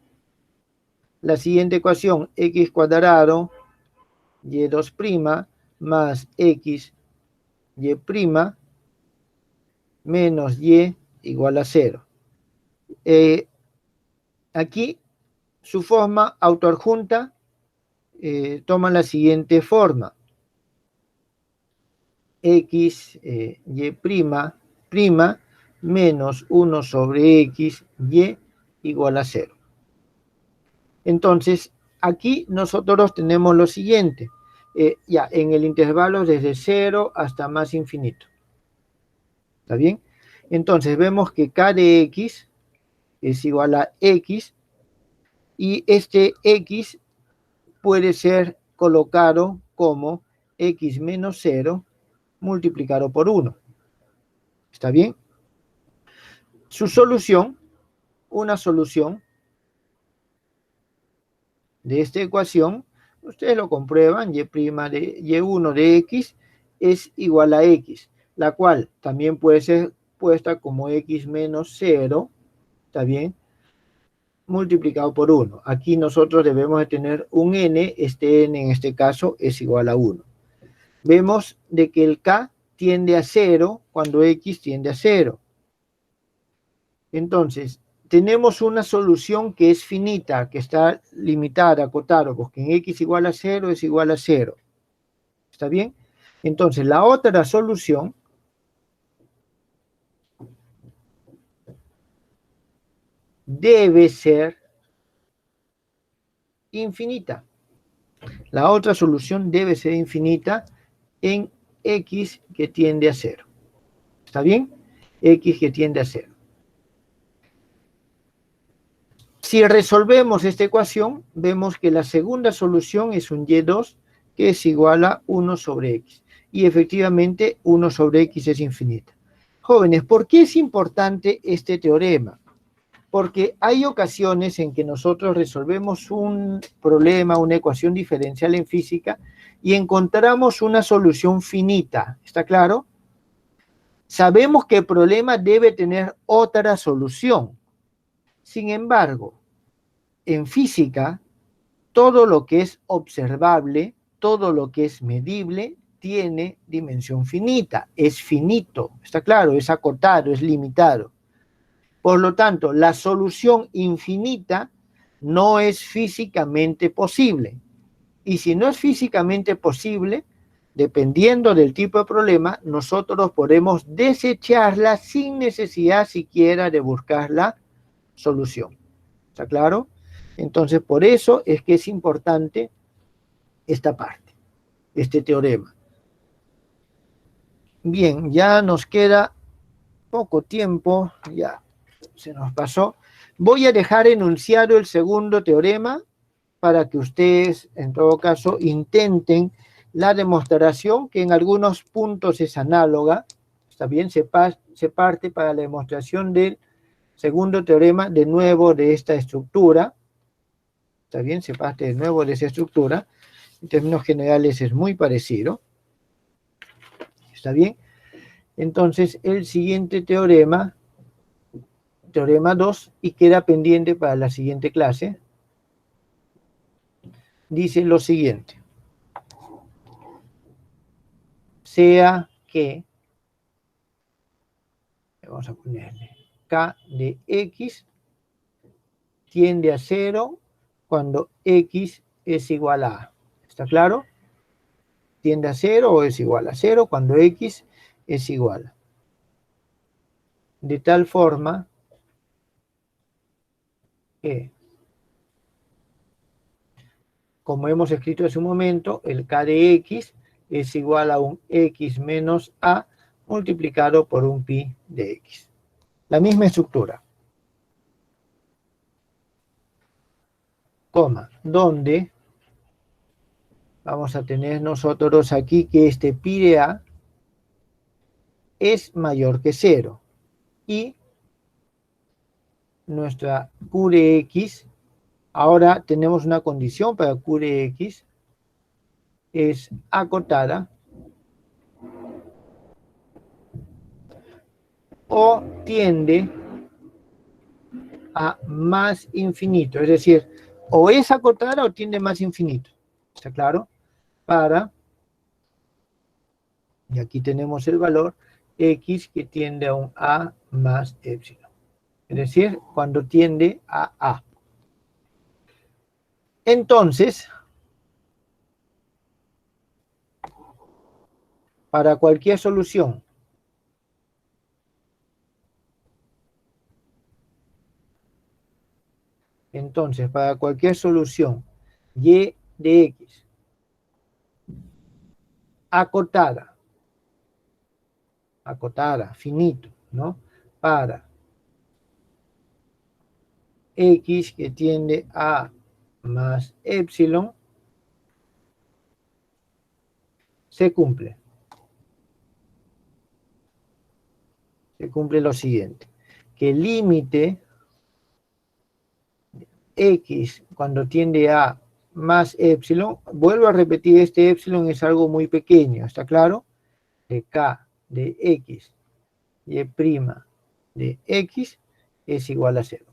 La siguiente ecuación, x cuadrado y2' más x y' menos y igual a 0. Aquí su forma autoadjunta toma la siguiente forma. X y' menos 1 sobre x y igual a 0. Entonces, aquí nosotros tenemos lo siguiente. Ya, en el intervalo desde 0 hasta más infinito. ¿Está bien? Entonces, vemos que k de x es igual a x y este x puede ser colocado como x menos 0 multiplicado por 1. ¿Está bien? Su solución, una solución de esta ecuación, ustedes lo comprueban, y1 de x es igual a x, la cual también puede ser puesta como x menos 0, ¿está bien?, multiplicado por 1. Aquí nosotros debemos de tener un n, este n en este caso es igual a 1. Vemos de que el k tiende a 0 cuando x tiende a 0. Entonces, tenemos una solución que es finita, que está limitada, acotada, porque en x igual a 0 es igual a 0. ¿Está bien? Entonces, la otra solución debe ser infinita. La otra solución debe ser infinita en x que tiende a 0. ¿Está bien? X que tiende a 0. Si resolvemos esta ecuación, vemos que la segunda solución es un y2 que es igual a 1 sobre x. Y efectivamente 1 sobre x es infinita. Jóvenes, ¿por qué es importante este teorema? Porque hay ocasiones en que nosotros resolvemos un problema, una ecuación diferencial en física y encontramos una solución finita. ¿Está claro? Sabemos que el problema debe tener otra solución. Sin embargo, en física, todo lo que es observable, todo lo que es medible, tiene dimensión finita, es finito, está claro, es acotado, es limitado. Por lo tanto, la solución infinita no es físicamente posible. Y si no es físicamente posible, dependiendo del tipo de problema, nosotros podemos desecharla sin necesidad siquiera de buscar la solución. ¿Está claro? Entonces, por eso es que es importante esta parte, este teorema. Bien, ya nos queda poco tiempo, ya se nos pasó. Voy a dejar enunciado el segundo teorema para que ustedes, en todo caso, intenten la demostración, que en algunos puntos es análoga. Está bien, se parte para la demostración del segundo teorema de nuevo de esta estructura. Está bien, se parte de nuevo de esa estructura. En términos generales es muy parecido. Está bien. Entonces, el siguiente teorema, teorema 2, y queda pendiente para la siguiente clase, dice lo siguiente. Sea que, vamos a ponerle, k de x tiende a 0 cuando x es igual a a. ¿Está claro? Tiende a 0 o es igual a 0 cuando x es igual. De tal forma que, como hemos escrito hace un momento, el k de x es igual a un x menos a multiplicado por un pi de x. La misma estructura. Coma, donde vamos a tener nosotros aquí que este pi de a es mayor que 0 y nuestra q de x, ahora tenemos una condición para q de x, es acotada o tiende a más infinito, es decir, o es acotada o tiende más infinito, ¿está claro? Para, y aquí tenemos el valor, x que tiende a un a más epsilon, es decir, cuando tiende a a. Entonces, para cualquier solución y de x acotada, finito, ¿no? Para x que tiende a más epsilon, se cumple. Se cumple lo siguiente, que el límite x cuando tiende a más epsilon, vuelvo a repetir, este epsilon es algo muy pequeño, ¿está claro? De k de x y' de x es igual a 0.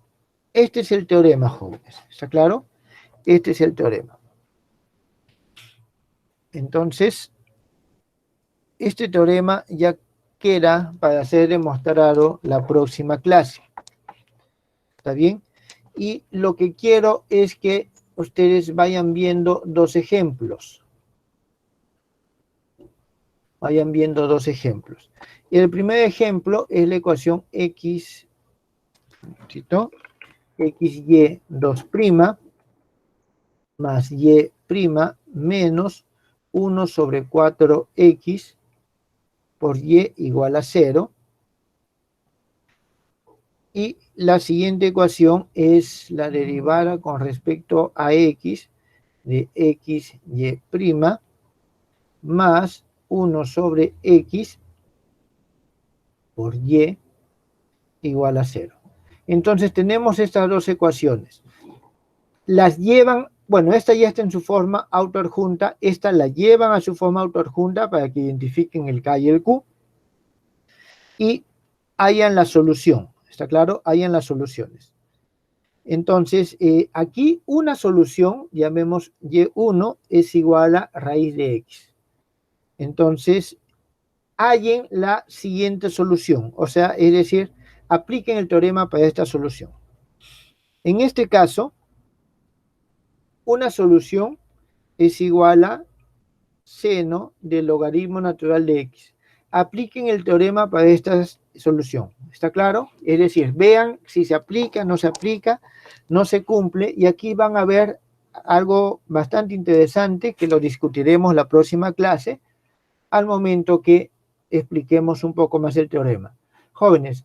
Este es el teorema, jóvenes, ¿está claro? Este es el teorema. Entonces, este teorema ya queda para ser demostrado la próxima clase. ¿Está bien? Y lo que quiero es que ustedes vayan viendo dos ejemplos. Vayan viendo dos ejemplos. Y el primer ejemplo es la ecuación x, xy2' más y' menos 1 sobre 4x por y igual a 0. Y la siguiente ecuación es la derivada con respecto a x de xy' más 1 sobre x por y igual a 0. Entonces tenemos estas dos ecuaciones. Las llevan, bueno, esta ya está en su forma autoadjunta, esta la llevan a su forma autoadjunta para que identifiquen el k y el q y hallan la solución. ¿Está claro? Hallan las soluciones. Entonces, aquí una solución, llamemos y1, es igual a raíz de x. Entonces, hallen la siguiente solución, o sea, es decir, apliquen el teorema para esta solución. En este caso, una solución es igual a seno del logaritmo natural de x. Apliquen el teorema para esta solución. ¿Está claro? Es decir, vean si se aplica, no se aplica, no se cumple, y aquí van a ver algo bastante interesante que lo discutiremos la próxima clase al momento que expliquemos un poco más el teorema. Jóvenes,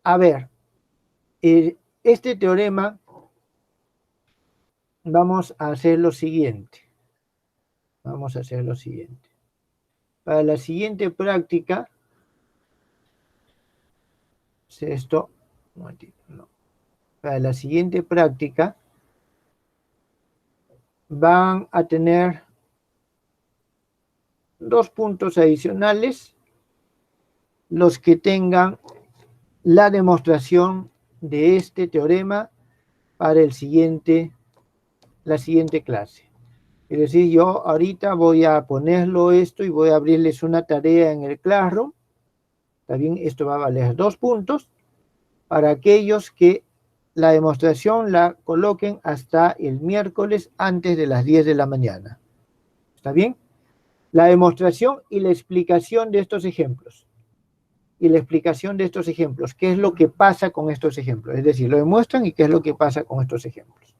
a ver, este teorema vamos a hacer lo siguiente. Vamos a hacer lo siguiente. Para la siguiente práctica, esto, no. Para la siguiente práctica van a tener dos puntos adicionales los que tengan la demostración de este teorema para la siguiente clase. Es decir, yo ahorita voy a ponerlo esto y voy a abrirles una tarea en el Classroom. ¿Está bien? Esto va a valer 2 puntos para aquellos que la demostración la coloquen hasta el miércoles antes de las 10 de la mañana. ¿Está bien? La demostración y la explicación de estos ejemplos. ¿Qué es lo que pasa con estos ejemplos? Es decir, lo demuestran y qué es lo que pasa con estos ejemplos.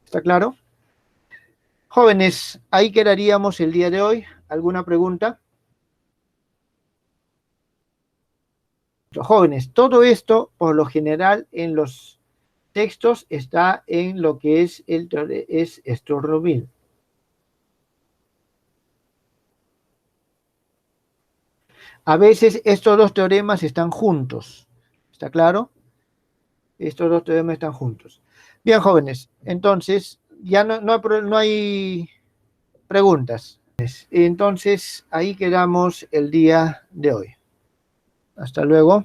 ¿Está claro? Jóvenes, ahí quedaríamos el día de hoy. ¿Alguna pregunta? Jóvenes, todo esto, por lo general, en los textos está en lo que es Sturloville. A veces estos dos teoremas están juntos. ¿Está claro? Estos dos teoremas están juntos. Bien, jóvenes, entonces ya no hay preguntas. Entonces, ahí quedamos el día de hoy. Hasta luego.